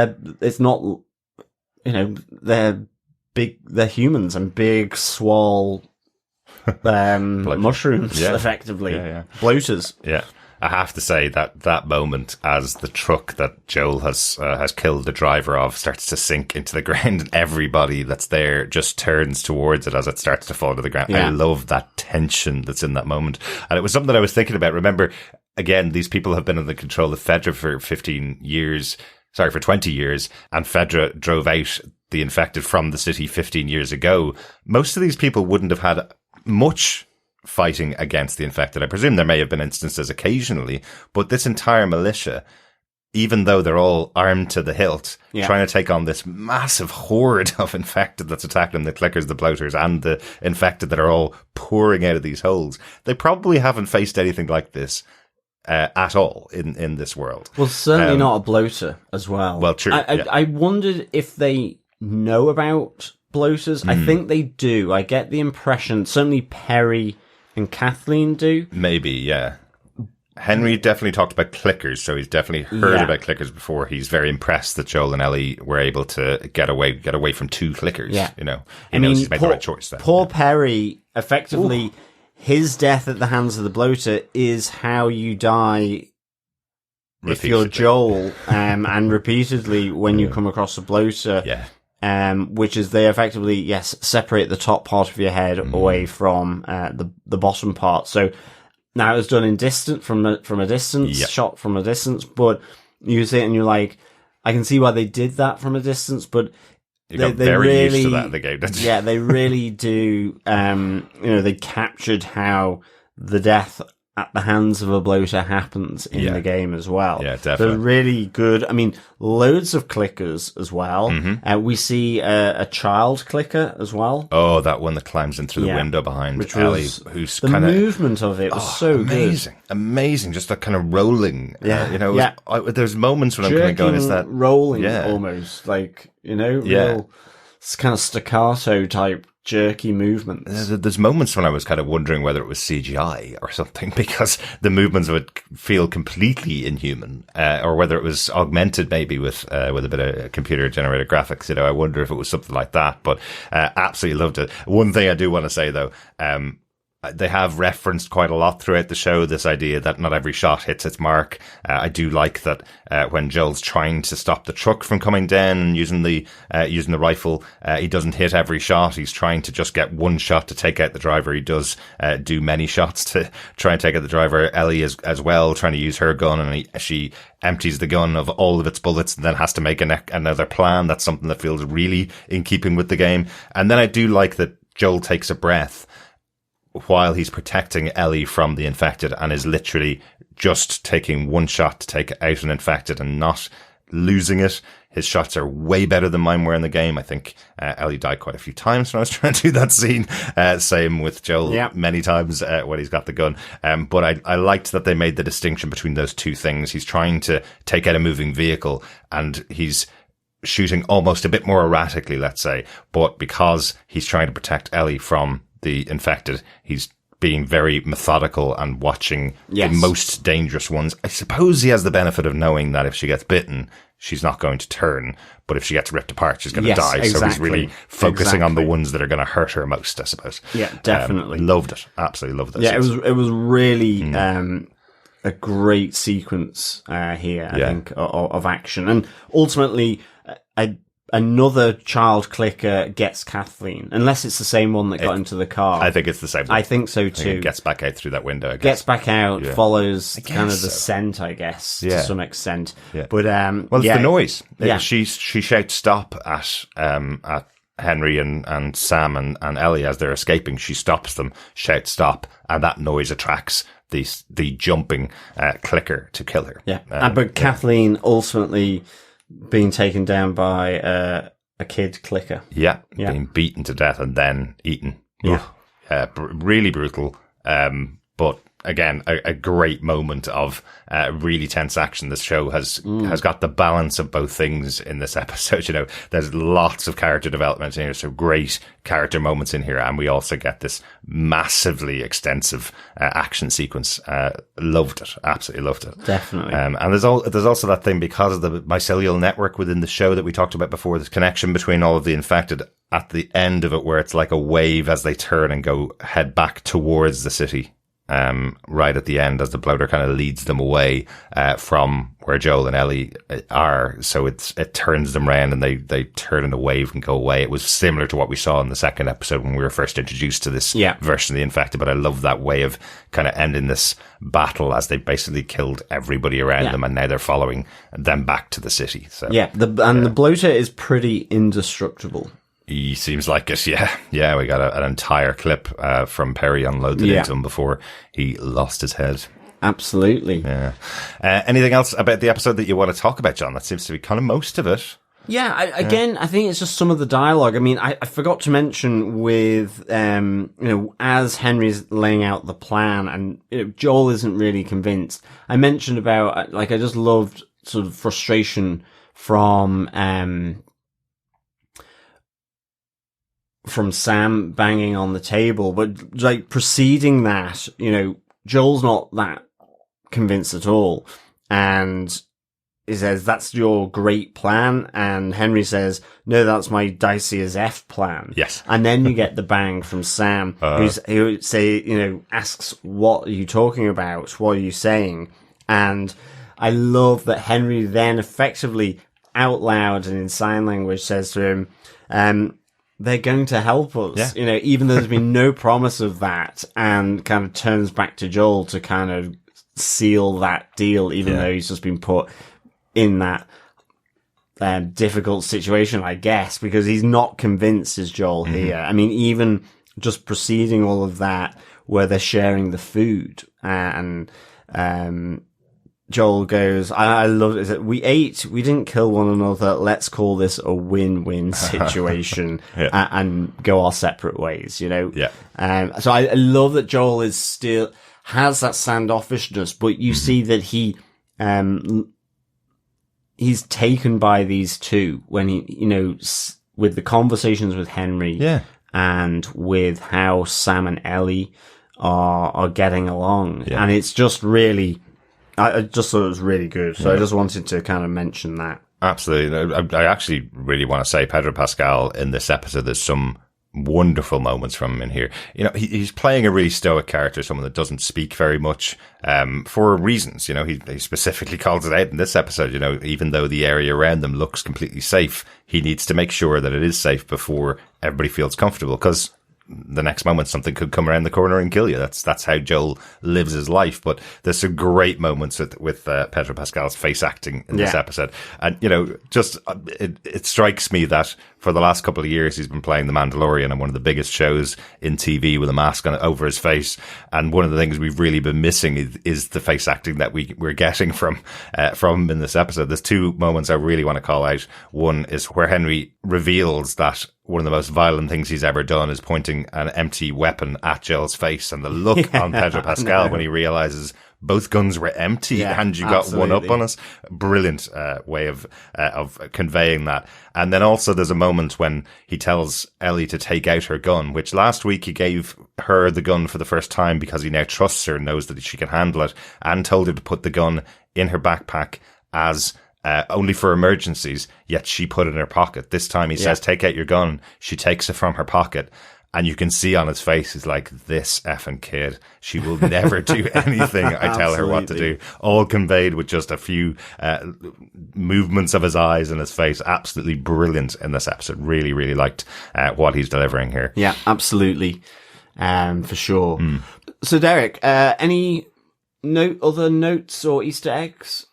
it's not, they're humans and big swole mushrooms, effectively. Bloaters. Yeah. I have to say that moment as the truck that Joel has killed the driver of starts to sink into the ground, and everybody that's there just turns towards it as it starts to fall to the ground. Yeah. I love that tension that's in that moment. And it was something that I was thinking about. Remember, again, these people have been under the control of Fedra for 20 years, and Fedra drove out the infected from the city 15 years ago. Most of these people wouldn't have had much fighting against the infected. I presume there may have been instances occasionally, but this entire militia, even though they're all armed to the hilt, trying to take on this massive horde of infected that's attacking the clickers, the bloaters, and the infected that are all pouring out of these holes, they probably haven't faced anything like this at all in this world. Well, certainly not a bloater as well. Well, true. I wondered if they know about bloaters. I think they do. I get the impression, certainly Perry and Kathleen do. Maybe, yeah. Henry definitely talked about clickers, so he's definitely heard about clickers before. He's very impressed that Joel and Ellie were able to get away from 2 clickers. Yeah. He knows he's made the right choice there. Poor Perry, effectively... Ooh. His death at the hands of the bloater is how you die if you're Joel, and repeatedly when you come across a bloater, which is they effectively, separate the top part of your head away from the bottom part. So now it was done in from a distance, shot from a distance, but you see it and you're like, I can see why they did that from a distance, but they very really, used to that in the game, didn't you? Yeah, they really do. They captured how the death at the hands of a bloater happens in the game as well. Yeah, definitely. So really good. I mean, loads of clickers as well. We see a child clicker as well. Oh, that one that climbs in through the window behind Which Ellie, was, who's the kind of movement of it was so amazing, amazing. Just that kind of rolling. There's moments when I'm kind of going, is that rolling almost like, real kind of staccato type jerky movements. There's moments when I was kind of wondering whether it was CGI or something, because the movements would feel completely inhuman, or whether it was augmented maybe with a bit of computer generated graphics. I wonder if it was something like that, but absolutely loved it. One thing I do want to say though, they have referenced quite a lot throughout the show this idea that not every shot hits its mark. I do like that when Joel's trying to stop the truck from coming down and using the rifle, he doesn't hit every shot. He's trying to just get one shot to take out the driver. He does do many shots to try and take out the driver. Ellie is as well trying to use her gun, and she empties the gun of all of its bullets and then has to make another plan. That's something that feels really in keeping with the game. And then I do like that Joel takes a breath while he's protecting Ellie from the infected, and is literally just taking one shot to take out an infected and not losing it. His shots are way better than mine were in the game. I think Ellie died quite a few times when I was trying to do that scene. Same with Joel many times when he's got the gun. But I liked that they made the distinction between those two things. He's trying to take out a moving vehicle, and he's shooting almost a bit more erratically, let's say. But because he's trying to protect Ellie from the infected, he's being very methodical and watching the most dangerous ones. I suppose he has the benefit of knowing that if she gets bitten, she's not going to turn, but if she gets ripped apart, she's going to die. Exactly. So he's really focusing on the ones that are going to hurt her most, I suppose. Yeah, definitely. Loved it. Absolutely loved it. Yeah, it was really a great sequence here, I think, of action. And ultimately, another child clicker gets Kathleen, unless it's the same one that got into the car. I think it's the same one. I think so too. It gets back out through that window, I guess. Gets back out, follows kind of the so. scent, I guess, to some extent. Yeah. But, well, it's the noise. Yeah. She shouts stop at Henry and Sam and Ellie as they're escaping. She stops them, shouts stop, and that noise attracts the jumping clicker to kill her. Yeah. But Kathleen ultimately being taken down by a kid clicker. Yeah, being beaten to death and then eaten. Yeah. Really brutal. But again, a great moment of really tense action. This show has got the balance of both things in this episode. There's lots of character development in here, so great character moments in here, and we also get this massively extensive action sequence. Loved it, absolutely loved it. Definitely. And there's also that thing, because of the mycelial network within the show that we talked about before, this connection between all of the infected at the end of it, where it's like a wave as they turn and head back towards the city. Right at the end, as the bloater kind of leads them away from where Joel and Ellie are. So it turns them around and they turn in a wave and go away. It was similar to what we saw in the second episode when we were first introduced to this version of the infected. But I love that way of kind of ending this battle, as they basically killed everybody around them, and now they're following them back to the city. So the bloater is pretty indestructible. He seems like it, yeah. We got an entire clip from Perry unloaded into him before he lost his head. Absolutely. Yeah. Anything else about the episode that you want to talk about, John? That seems to be kind of most of it. Yeah, I think it's just some of the dialogue. I mean, I forgot to mention with, as Henry's laying out the plan and Joel isn't really convinced. I mentioned about, I just loved sort of frustration from Sam banging on the table, but preceding that, Joel's not that convinced at all. And he says, that's your great plan. And Henry says, no, that's my dicey as F plan. Yes. And then you get the bang from Sam, who asks, what are you talking about? What are you saying? And I love that Henry then effectively out loud and in sign language says to him, they're going to help us, even though there's been no promise of that, and kind of turns back to Joel to kind of seal that deal, even though he's just been put in that difficult situation, I guess, because he's not convinced as Joel here. I mean, even just preceding all of that where they're sharing the food, and Joel goes, I love it. We didn't kill one another. Let's call this a win-win situation and go our separate ways, you know? Yeah. So I love that Joel is still has that standoffishness, but you see that he's taken by these two when he, you know, with the conversations with Henry and with how Sam and Ellie are getting along. And it's just really, I just thought it was really good. So I just wanted to kind of mention that. Absolutely. I actually really want to say Pedro Pascal in this episode, there's some wonderful moments from him in here. You know, he's playing a really stoic character, someone that doesn't speak very much, for reasons. You know, he specifically calls it out in this episode. You know, even though the area around them looks completely safe, he needs to make sure that it is safe before everybody feels comfortable, because the next moment something could come around the corner and kill you. That's how Joel lives his life. But there's some great moments with Pedro Pascal's face acting in this episode. And, you know, just, it strikes me that for the last couple of years, he's been playing The Mandalorian on one of the biggest shows in TV with a mask on over his face. And one of the things we've really been missing is the face acting that we're getting from him in this episode. There's two moments I really want to call out. One is where Henry reveals that one of the most violent things he's ever done is pointing an empty weapon at Joel's face, and the look on Pedro Pascal when he realizes both guns were empty and you got one up on us. Brilliant way of conveying that. And then also there's a moment when he tells Ellie to take out her gun, which last week he gave her the gun for the first time because he now trusts her and knows that she can handle it, and told her to put the gun in her backpack as only for emergencies, yet she put it in her pocket. This time he says, take out your gun. She takes it from her pocket. And you can see on his face, he's like, this effing kid, she will never do anything I tell her what to do. All conveyed with just a few movements of his eyes and his face. Absolutely brilliant in this episode. Really, really liked what he's delivering here. Yeah, absolutely. For sure. So, Derek, any other notes or Easter eggs?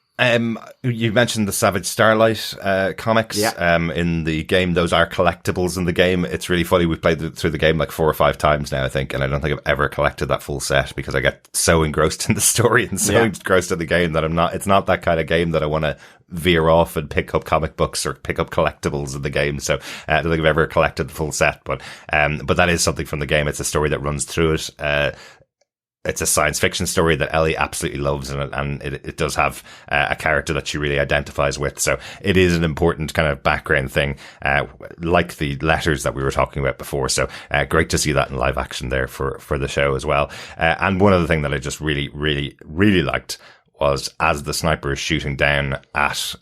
You mentioned the Savage Starlight comics in the game. Those are collectibles in the game. It's really funny. We've played through the game like 4 or 5 times now, I think, and I don't think I've ever collected that full set because I get so engrossed in the story and so engrossed in the game that it's not that kind of game that I want to veer off and pick up comic books or pick up collectibles in the game. So I don't think I've ever collected the full set, but that is something from the game. It's a story that runs through it. It's a science fiction story that Ellie absolutely loves, and it does have a character that she really identifies with. So it is an important kind of background thing, like the letters that we were talking about before. So great to see that in live action there for the show as well. And one other thing that I just really, really, really liked was as the sniper is shooting down at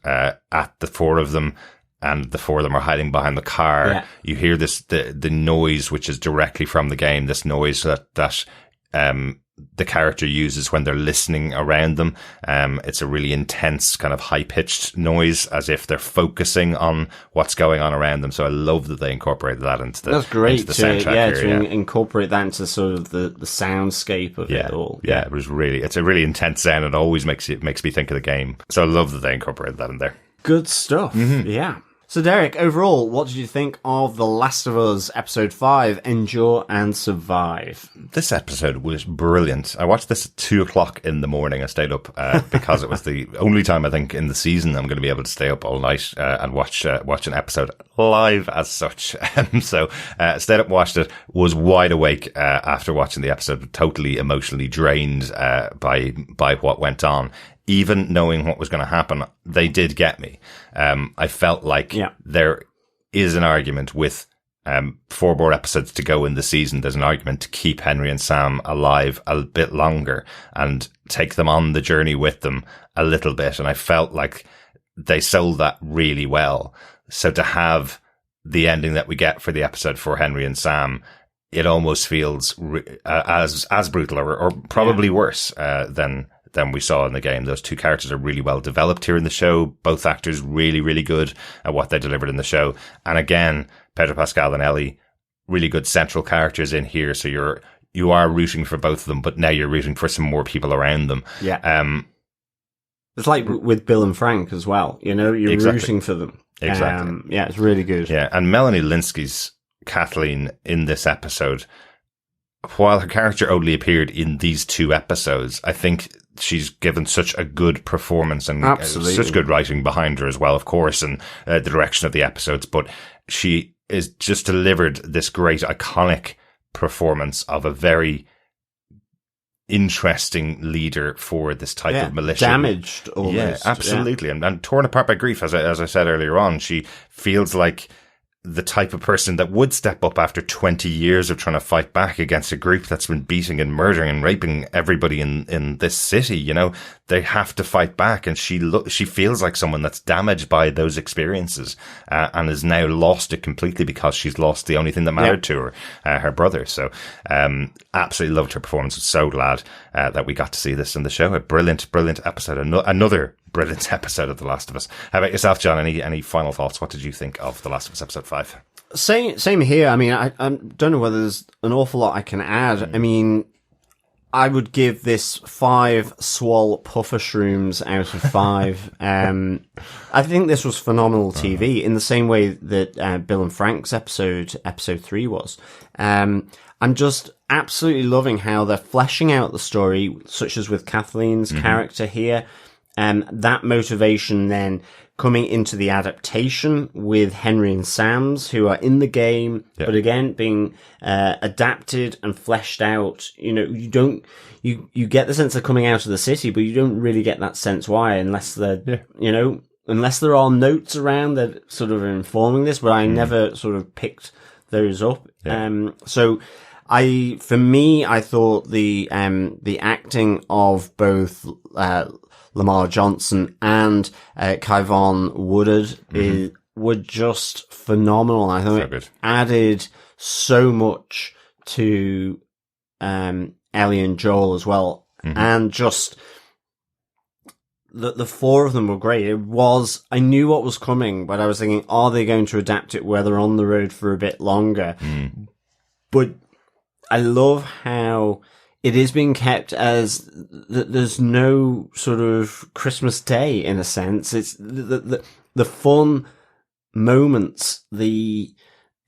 the 4 of them, and the 4 of them are hiding behind the car. You hear the noise, which is directly from the game. This noise that the character uses when they're listening around them. It's a really intense kind of high-pitched noise, as if they're focusing on what's going on around them. So I love that they incorporated that into the That's great into the soundtrack to incorporate that into sort of the soundscape of it all. Yeah, it's a really intense sound, and always makes me think of the game. So I love that they incorporated that in there. Good stuff. Yeah. So, Derek, overall, what did you think of The Last of Us Episode 5, Endure and Survive? This episode was brilliant. I watched this at 2 o'clock in the morning. I stayed up because it was the only time I think in the season I'm going to be able to stay up all night and watch an episode live as such. So stayed up and watched it, was wide awake after watching the episode, totally emotionally drained by what went on. Even knowing what was going to happen, they did get me. I felt like there is an argument with 4 more episodes to go in the season. There's an argument to keep Henry and Sam alive a bit longer and take them on the journey with them a little bit. And I felt like they sold that really well. So to have the ending that we get for the episode for Henry and Sam, it almost feels as brutal or probably worse than we saw in the game. Those 2 characters are really well developed here in the show. Both actors really, really good at what they delivered in the show. And again, Pedro Pascal and Ellie, really good central characters in here. So you are rooting for both of them, but now you're rooting for some more people around them. Yeah. It's like with Bill and Frank as well. You know, you're rooting for them. Exactly. Yeah, it's really good. Yeah. And Melanie Linsky's Kathleen in this episode, while her character only appeared in these 2 episodes, I think she's given such a good performance and such good writing behind her as well, of course, and the direction of the episodes. But she is just delivered this great iconic performance of a very interesting leader for this type of militia. Damaged almost. Yeah, absolutely. And torn apart by grief, as I said earlier on. She feels like the type of person that would step up after 20 years of trying to fight back against a group that's been beating and murdering and raping everybody in this city. You know, they have to fight back, and she feels like someone that's damaged by those experiences, and has now lost it completely because she's lost the only thing that mattered to her brother. So, absolutely loved her performance. I'm so glad that we got to see this in the show. A brilliant episode. Another brilliant episode of The Last of Us. How about yourself, John? Any final thoughts? What did you think of The Last of Us episode 5? Same here. I mean, I don't know whether there's an awful lot I can add. I mean, I would give this 5 swole puffer shrooms out of 5. I think this was phenomenal TV in the same way that Bill and Frank's episode 3 was. I'm just absolutely loving how they're fleshing out the story, such as with Kathleen's character here. That motivation then coming into the adaptation with Henry and Sam's, who are in the game, but again, being adapted and fleshed out. You know, you get the sense they're coming out of the city, but you don't really get that sense why, unless they're, unless there are notes around that sort of informing this, but I never sort of picked those up. So I thought the acting of both, Lamar Johnson and Kyvon Woodard were just phenomenal. I thought it added so much to Ellie and Joel as well, and just the 4 of them were great. I knew what was coming, but I was thinking, are they going to adapt it where they're on the road for a bit longer? But I love how it is being kept as there's no sort of Christmas Day in a sense. It's the fun moments, the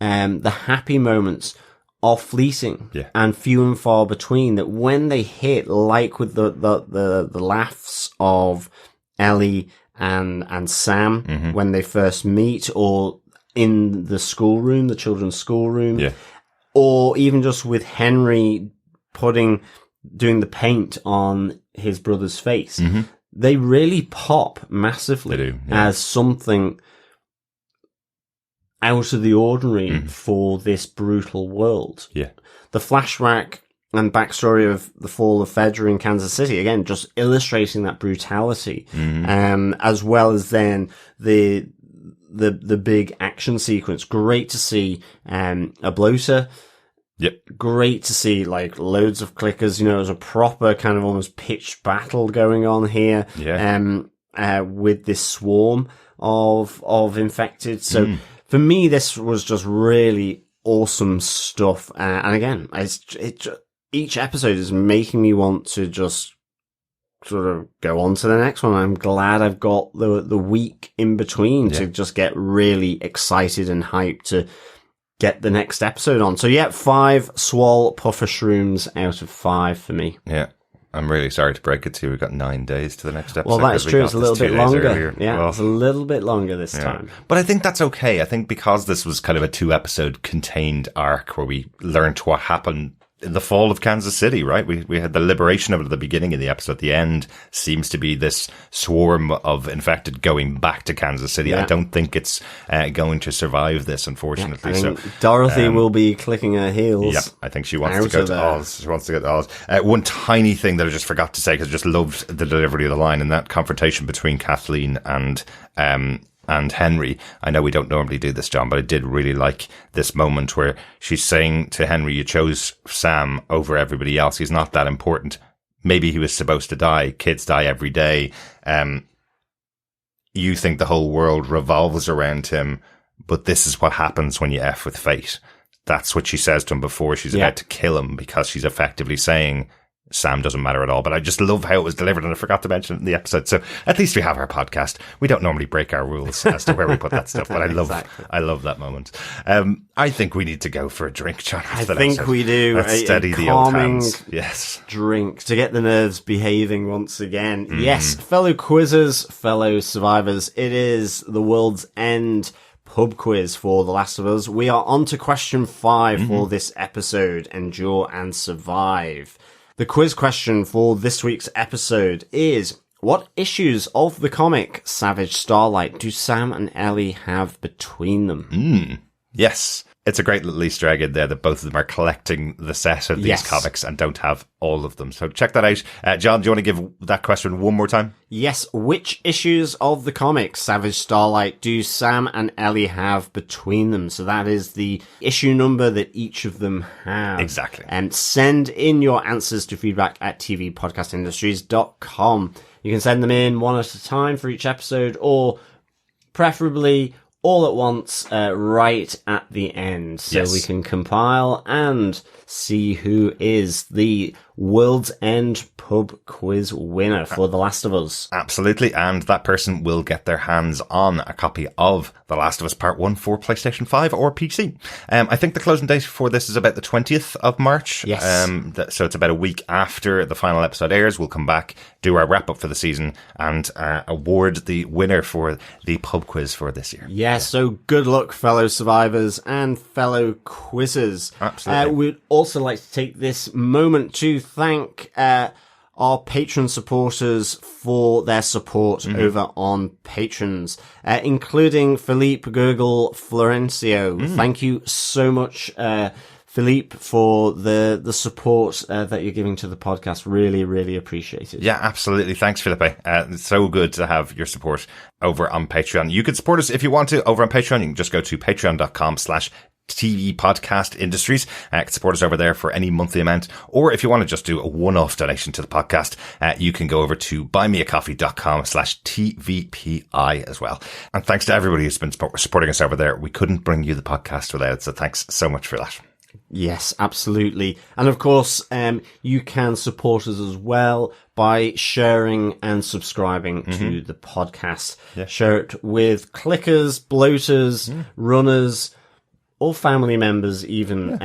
happy moments are fleeting and few and far between. That when they hit, like with the laughs of Ellie and Sam when they first meet, or in the schoolroom, the children's schoolroom, or even just with Henry doing the paint on his brother's face, they really pop massively as something out of the ordinary for this brutal world. The flashback and backstory of the fall of Fedra in Kansas City, again, just illustrating that brutality, as well as then the big action sequence. Great to see a bloater. Great to see like loads of clickers. You know, there's a proper kind of almost pitched battle going on here. With this swarm of infected. So for me, this was just really awesome stuff. And again, each episode is making me want to just sort of go on to the next one. I'm glad I've got the week in between to just get really excited and hyped to get the next episode on. So 5 swole puffer shrooms out of 5 for me. I'm really sorry to break it to you. We've got 9 days to the next episode. Well, that is true. It's a little bit longer. Well, it's a little bit longer this time. But I think that's okay. I think because this was kind of a 2-episode contained arc where we learned what happened in the fall of Kansas City, right? We had the liberation of it at the beginning of the episode. The end seems to be this swarm of infected going back to Kansas City. I don't think it's going to survive this, unfortunately. I think Dorothy will be clicking her heels. I think she wants to go to Oz. She wants to go to Oz. One tiny thing that I just forgot to say, because I just loved the delivery of the line, and that confrontation between Kathleen and Henry. I know we don't normally do this, John, but I did really like this moment where she's saying to Henry, you chose Sam over everybody else. He's not that important. Maybe he was supposed to die. Kids die every day. You think the whole world revolves around him, but this is what happens when you F with fate. That's what she says to him before she's about to kill him, because she's effectively saying, Sam doesn't matter at all. But I just love how it was delivered, and I forgot to mention it in the episode. So at least we have our podcast. We don't normally break our rules as to where we put that stuff, but I love that moment. I think we need to go for a drink, John. I think we do. Let's steady the old hands. Yes. Drink to get the nerves behaving once again. Yes, fellow quizzers, fellow survivors, it is the World's End pub quiz for The Last of Us. We are on to question 5 for this episode, Endure and Survive. The quiz question for this week's episode is, what issues of the comic Savage Starlight do Sam and Ellie have between them? Yes. It's a great little Easter egg in there that both of them are collecting the set of these comics and don't have all of them. So check that out. John, do you want to give that question one more time? Yes. Which issues of the comic Savage Starlight do Sam and Ellie have between them? So that is the issue number that each of them have. Exactly. And send in your answers to feedback@tvpodcastindustries.com. You can send them in one at a time for each episode, or preferably all at once, right at the end, so we can compile and see who is the World's End pub quiz winner for The Last of Us. Absolutely, and that person will get their hands on a copy of The Last of Us Part 1 for PlayStation 5 or PC. I think the closing date for this is about the 20th of March. Yes. So it's about a week after the final episode airs. We'll come back, do our wrap-up for the season, and award the winner for the pub quiz for this year. Yes, so good luck, fellow survivors and fellow quizzers. Absolutely. We'd also like to take this moment to thank our patron supporters for their support over on Patrons, including Philippe, Gurgle, Florencio. Thank you so much, Philippe, for the support that you're giving to the podcast. Really, really appreciate it. Yeah, absolutely. Thanks, Philippe. It's so good to have your support over on Patreon. You can support us if you want to over on Patreon. You can just go to patreon.com/TV Podcast Industries. You can support us over there for any monthly amount. Or if you want to just do a one-off donation to the podcast, you can go over to buymeacoffee.com/TVPI as well. And thanks to everybody who's been supporting us over there. We couldn't bring you the podcast without it. So thanks so much for that. Yes, absolutely. And of course, you can support us as well by sharing and subscribing to the podcast. Yeah. Share it with clickers, bloaters, runners, or family members even.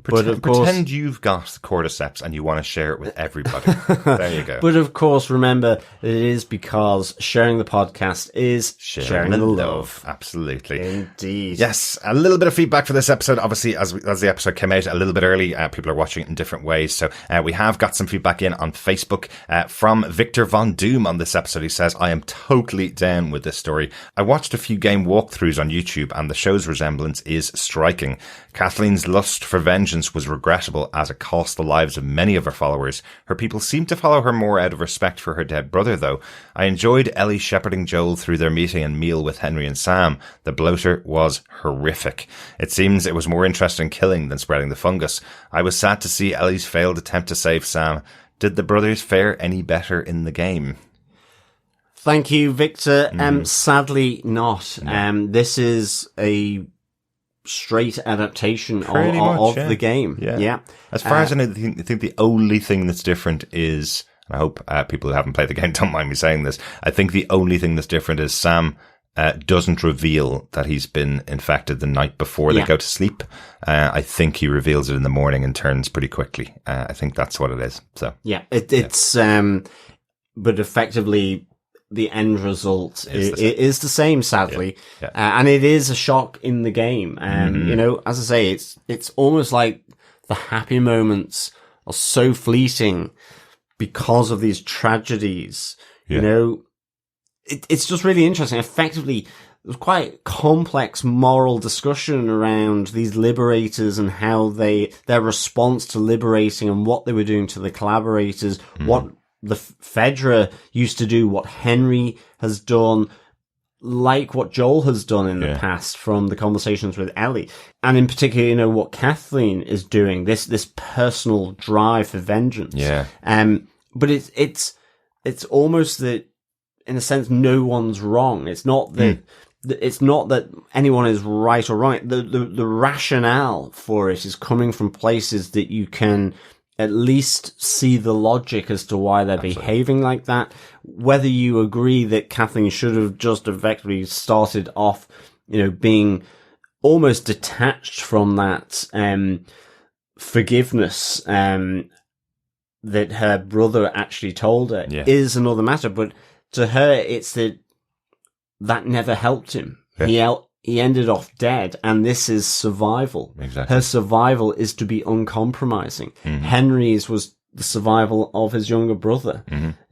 But of course, pretend you've got cordyceps and you want to share it with everybody. There you go. But of course, remember, it is because sharing the podcast is sharing the love. Absolutely. Indeed. Yes. A little bit of feedback for this episode. Obviously, as the episode came out a little bit early, people are watching it in different ways. So we have got some feedback in on Facebook from Victor Von Doom on this episode. He says, I am totally down with this story. I watched a few game walkthroughs on YouTube and the show's resemblance is striking. Kathleen's lust for vengeance was regrettable as it cost the lives of many of her followers. Her people seem to follow her more out of respect for her dead brother, though. I enjoyed Ellie shepherding Joel through their meeting and meal with Henry and Sam. The bloater was horrific. It seems it was more interested in killing than spreading the fungus. I was sad to see Ellie's failed attempt to save Sam. Did the brothers fare any better in the game? Thank you, Victor. Sadly not. No. This is a straight adaptation of the game. Yeah. As far as I know, I think the only thing that's different is, and I hope people who haven't played the game don't mind me saying this, I think the only thing that's different is Sam doesn't reveal that he's been infected the night before they go to sleep. I think he reveals it in the morning and turns pretty quickly. I think that's what it is. So it's but effectively the end result is the same, sadly. Yeah. And it is a shock in the game. You know, as I say, it's almost like the happy moments are so fleeting because of these tragedies. You know, it's just really interesting. Effectively, there's quite complex moral discussion around these liberators and how their response to liberating and what they were doing to the collaborators, what the Fedra used to do, what Henry has done, like what Joel has done in the past from the conversations with Ellie. And in particular, you know, what Kathleen is doing, this personal drive for vengeance. Yeah. But it's almost that, in a sense, no one's wrong. It's not that, it's not that anyone is right or wrong. The rationale for it is coming from places that you can at least see the logic as to why they're behaving like that. Whether you agree that Kathleen should have just effectively started off, being almost detached from that forgiveness that her brother actually told her is another matter. But to her, it's that never helped him. Yeah. He ended off dead, and this is survival. Exactly. Her survival is to be uncompromising. Henry's was the survival of his younger brother,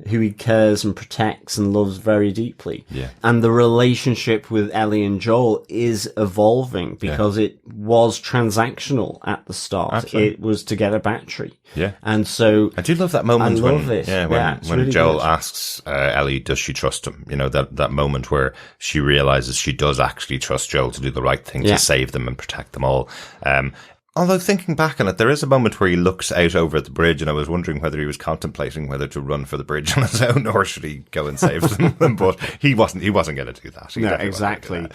who he cares and protects and loves very deeply. Yeah. And the relationship with Ellie and Joel is evolving because it was transactional at the start. Absolutely. It was to get a battery. Yeah. And so I do love that moment when really Joel good. asks Ellie, does she trust him? That moment where she realizes she does actually trust Joel to do the right thing, to save them and protect them all. Although thinking back on it, there is a moment where he looks out over at the bridge, and I was wondering whether he was contemplating whether to run for the bridge on his own or should he go and save them. But he wasn't going to do that. No, exactly.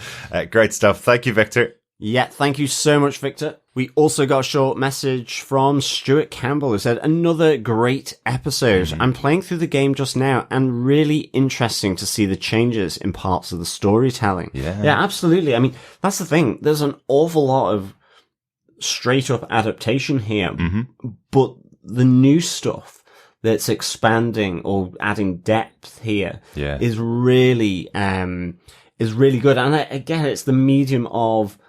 Great stuff. Thank you, Victor. Yeah, thank you so much, Victor. We also got a short message from Stuart Campbell who said, another great episode. I'm playing through the game just now and really interesting to see the changes in parts of the storytelling. Yeah, absolutely. I mean, that's the thing. There's an awful lot of straight up adaptation here, but the new stuff that's expanding or adding depth here is really good. And again, it's the medium of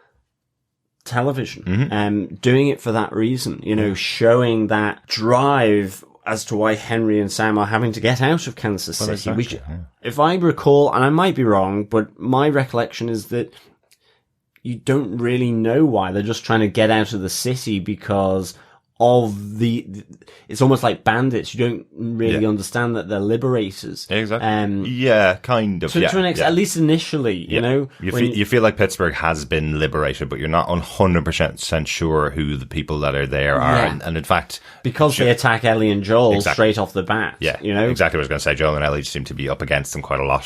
television, doing it for that reason, showing that drive as to why Henry and Sam are having to get out of Kansas City, exactly, which, if I recall, and I might be wrong, but my recollection is that you don't really know why. They're just trying to get out of the city because of it's almost like bandits. You don't really understand that they're liberators. Exactly. Kind of. To an extent, at least initially, You feel like Pittsburgh has been liberated, but you're not 100% sure who the people that are there are. And in fact, because they attack Ellie and Joel straight off the bat. Yeah, exactly what I was going to say. Joel and Ellie seem to be up against them quite a lot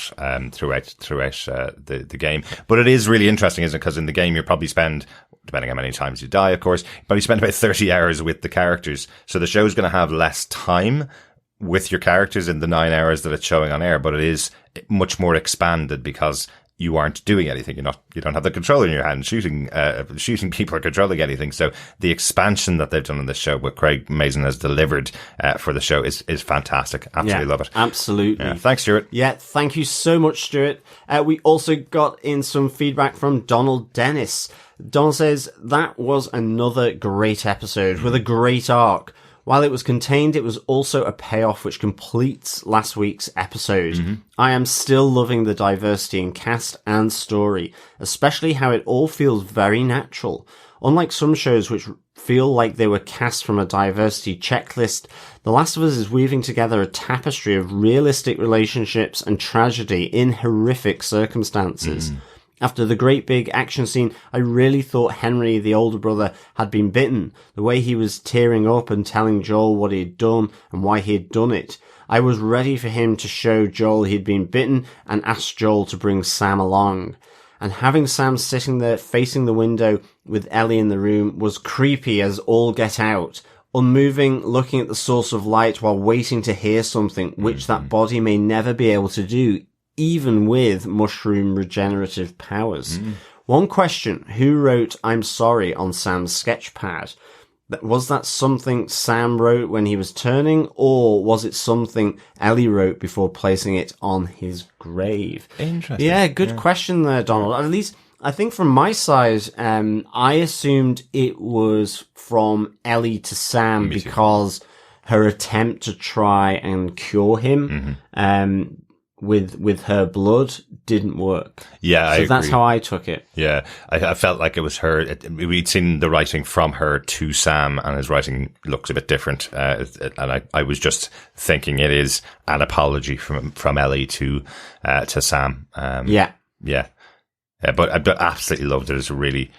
throughout the game. But it is really interesting, isn't it? Because in the game, you probably spend, depending on how many times you die, of course, but you spend about 30 hours with the characters. So the show's going to have less time with your characters in the 9 hours that it's showing on air, but it is much more expanded because you aren't doing anything. You don't have the controller in your hand shooting people or controlling anything. So the expansion that they've done in this show, what Craig Mazin has delivered for the show is fantastic. Absolutely love it. Absolutely. Yeah. Thanks, Stuart. Yeah, thank you so much, Stuart. We also got in some feedback from Donald Dennis. Donald says, that was another great episode with a great arc. While it was contained, it was also a payoff which completes last week's episode. I am still loving the diversity in cast and story, especially how it all feels very natural. Unlike some shows which feel like they were cast from a diversity checklist, The Last of Us is weaving together a tapestry of realistic relationships and tragedy in horrific circumstances. After the great big action scene, I really thought Henry, the older brother, had been bitten. The way he was tearing up and telling Joel what he had done and why he had done it. I was ready for him to show Joel he'd been bitten and ask Joel to bring Sam along. And having Sam sitting there facing the window with Ellie in the room was creepy as all get out. Unmoving, looking at the source of light while waiting to hear something, which that body may never be able to do, even with mushroom regenerative powers. One question, who wrote I'm sorry on Sam's sketchpad? Was that something Sam wrote when he was turning, or was it something Ellie wrote before placing it on his grave? Interesting. Yeah, good question there, Donald. At least, I think from my side, I assumed it was from Ellie to Sam because her attempt to try and cure him, with her blood didn't work. Yeah, I agree. That's how I took it. Yeah, I felt like it was her. We'd seen the writing from her to Sam, and his writing looks a bit different. And I was just thinking it is an apology from Ellie to Sam. Yeah. But I absolutely loved it. It's a really,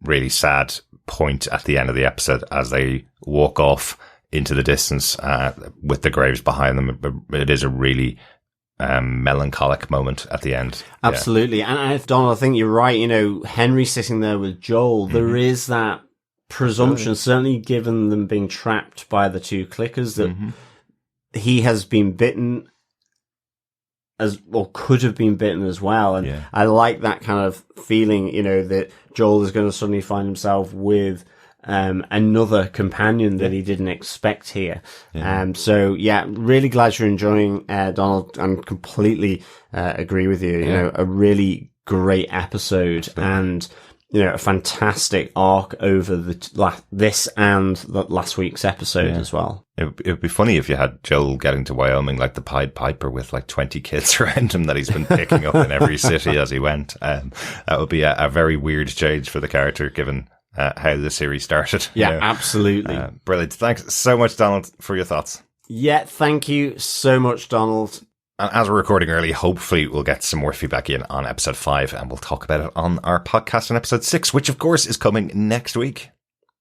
really sad point at the end of the episode as they walk off into the distance with the graves behind them. It is a really melancholic moment at the end. Absolutely. And Donald, I think you're right. Henry sitting there with Joel, there is that presumption, certainly given them being trapped by the two clickers, that he has been bitten could have been bitten as well. And I like that kind of feeling, that Joel is going to suddenly find himself with another companion that he didn't expect here. So really glad you're enjoying Donald, and completely agree with you. A really great episode, and a fantastic arc over this and the last week's episode as well. It would be funny if you had Joel getting to Wyoming like the Pied Piper with like 20 kids around him that he's been picking up in every city as he went. That would be a very weird change for the character, given how the series started. Absolutely. Brilliant. Thanks so much, Donald, for your thoughts. Yeah, thank you so much, Donald. And as we're recording early, hopefully we'll get some more feedback in on episode 5, and we'll talk about it on our podcast on episode 6, which of course is coming next week.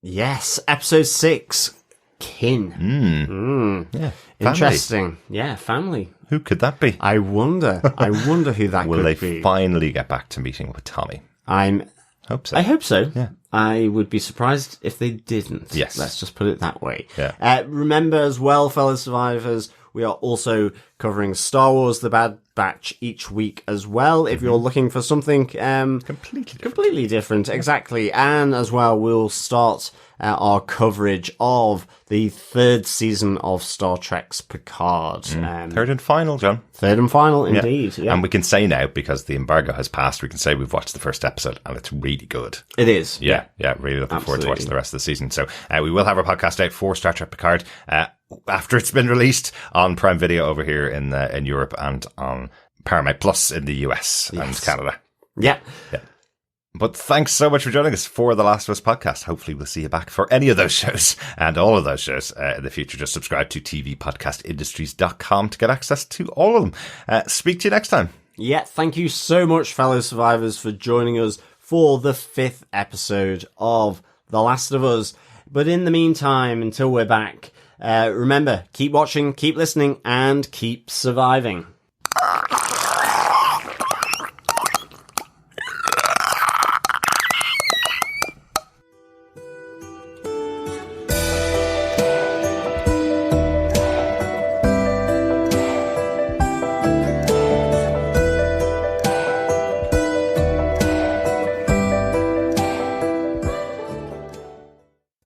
Yes, episode 6, Kin. Yeah, interesting. Yeah, family. Who could that be? I wonder who that Will could they be. finally get back to meeting with Tommy? Hope so. I hope so. Yeah. I would be surprised if they didn't. Yes. Let's just put it that way. Yeah. Remember as well, fellow survivors, we are also covering Star Wars The Bad Batch each week as well. If you're looking for something completely different. Exactly. And as well, we'll start our coverage of the 3rd season of Star Trek's Picard. 3rd and final, John. 3rd and final, indeed. Yeah. And we can say now, because the embargo has passed, we can say we've watched the first episode and it's really good. It is. Yeah. Really looking forward to watching the rest of the season. So we will have our podcast out for Star Trek Picard after it's been released on Prime Video over here in Europe, and on Paramount Plus in the US and Canada. Yeah. But thanks so much for joining us for the Last of Us podcast. Hopefully we'll see you back for any of those shows and all of those shows in the future. Just subscribe to tvpodcastindustries.com to get access to all of them. Speak to you next time. Yeah, thank you so much, fellow survivors, for joining us for the 5th episode of The Last of Us. But in the meantime, until we're back, remember, keep watching, keep listening, and keep surviving.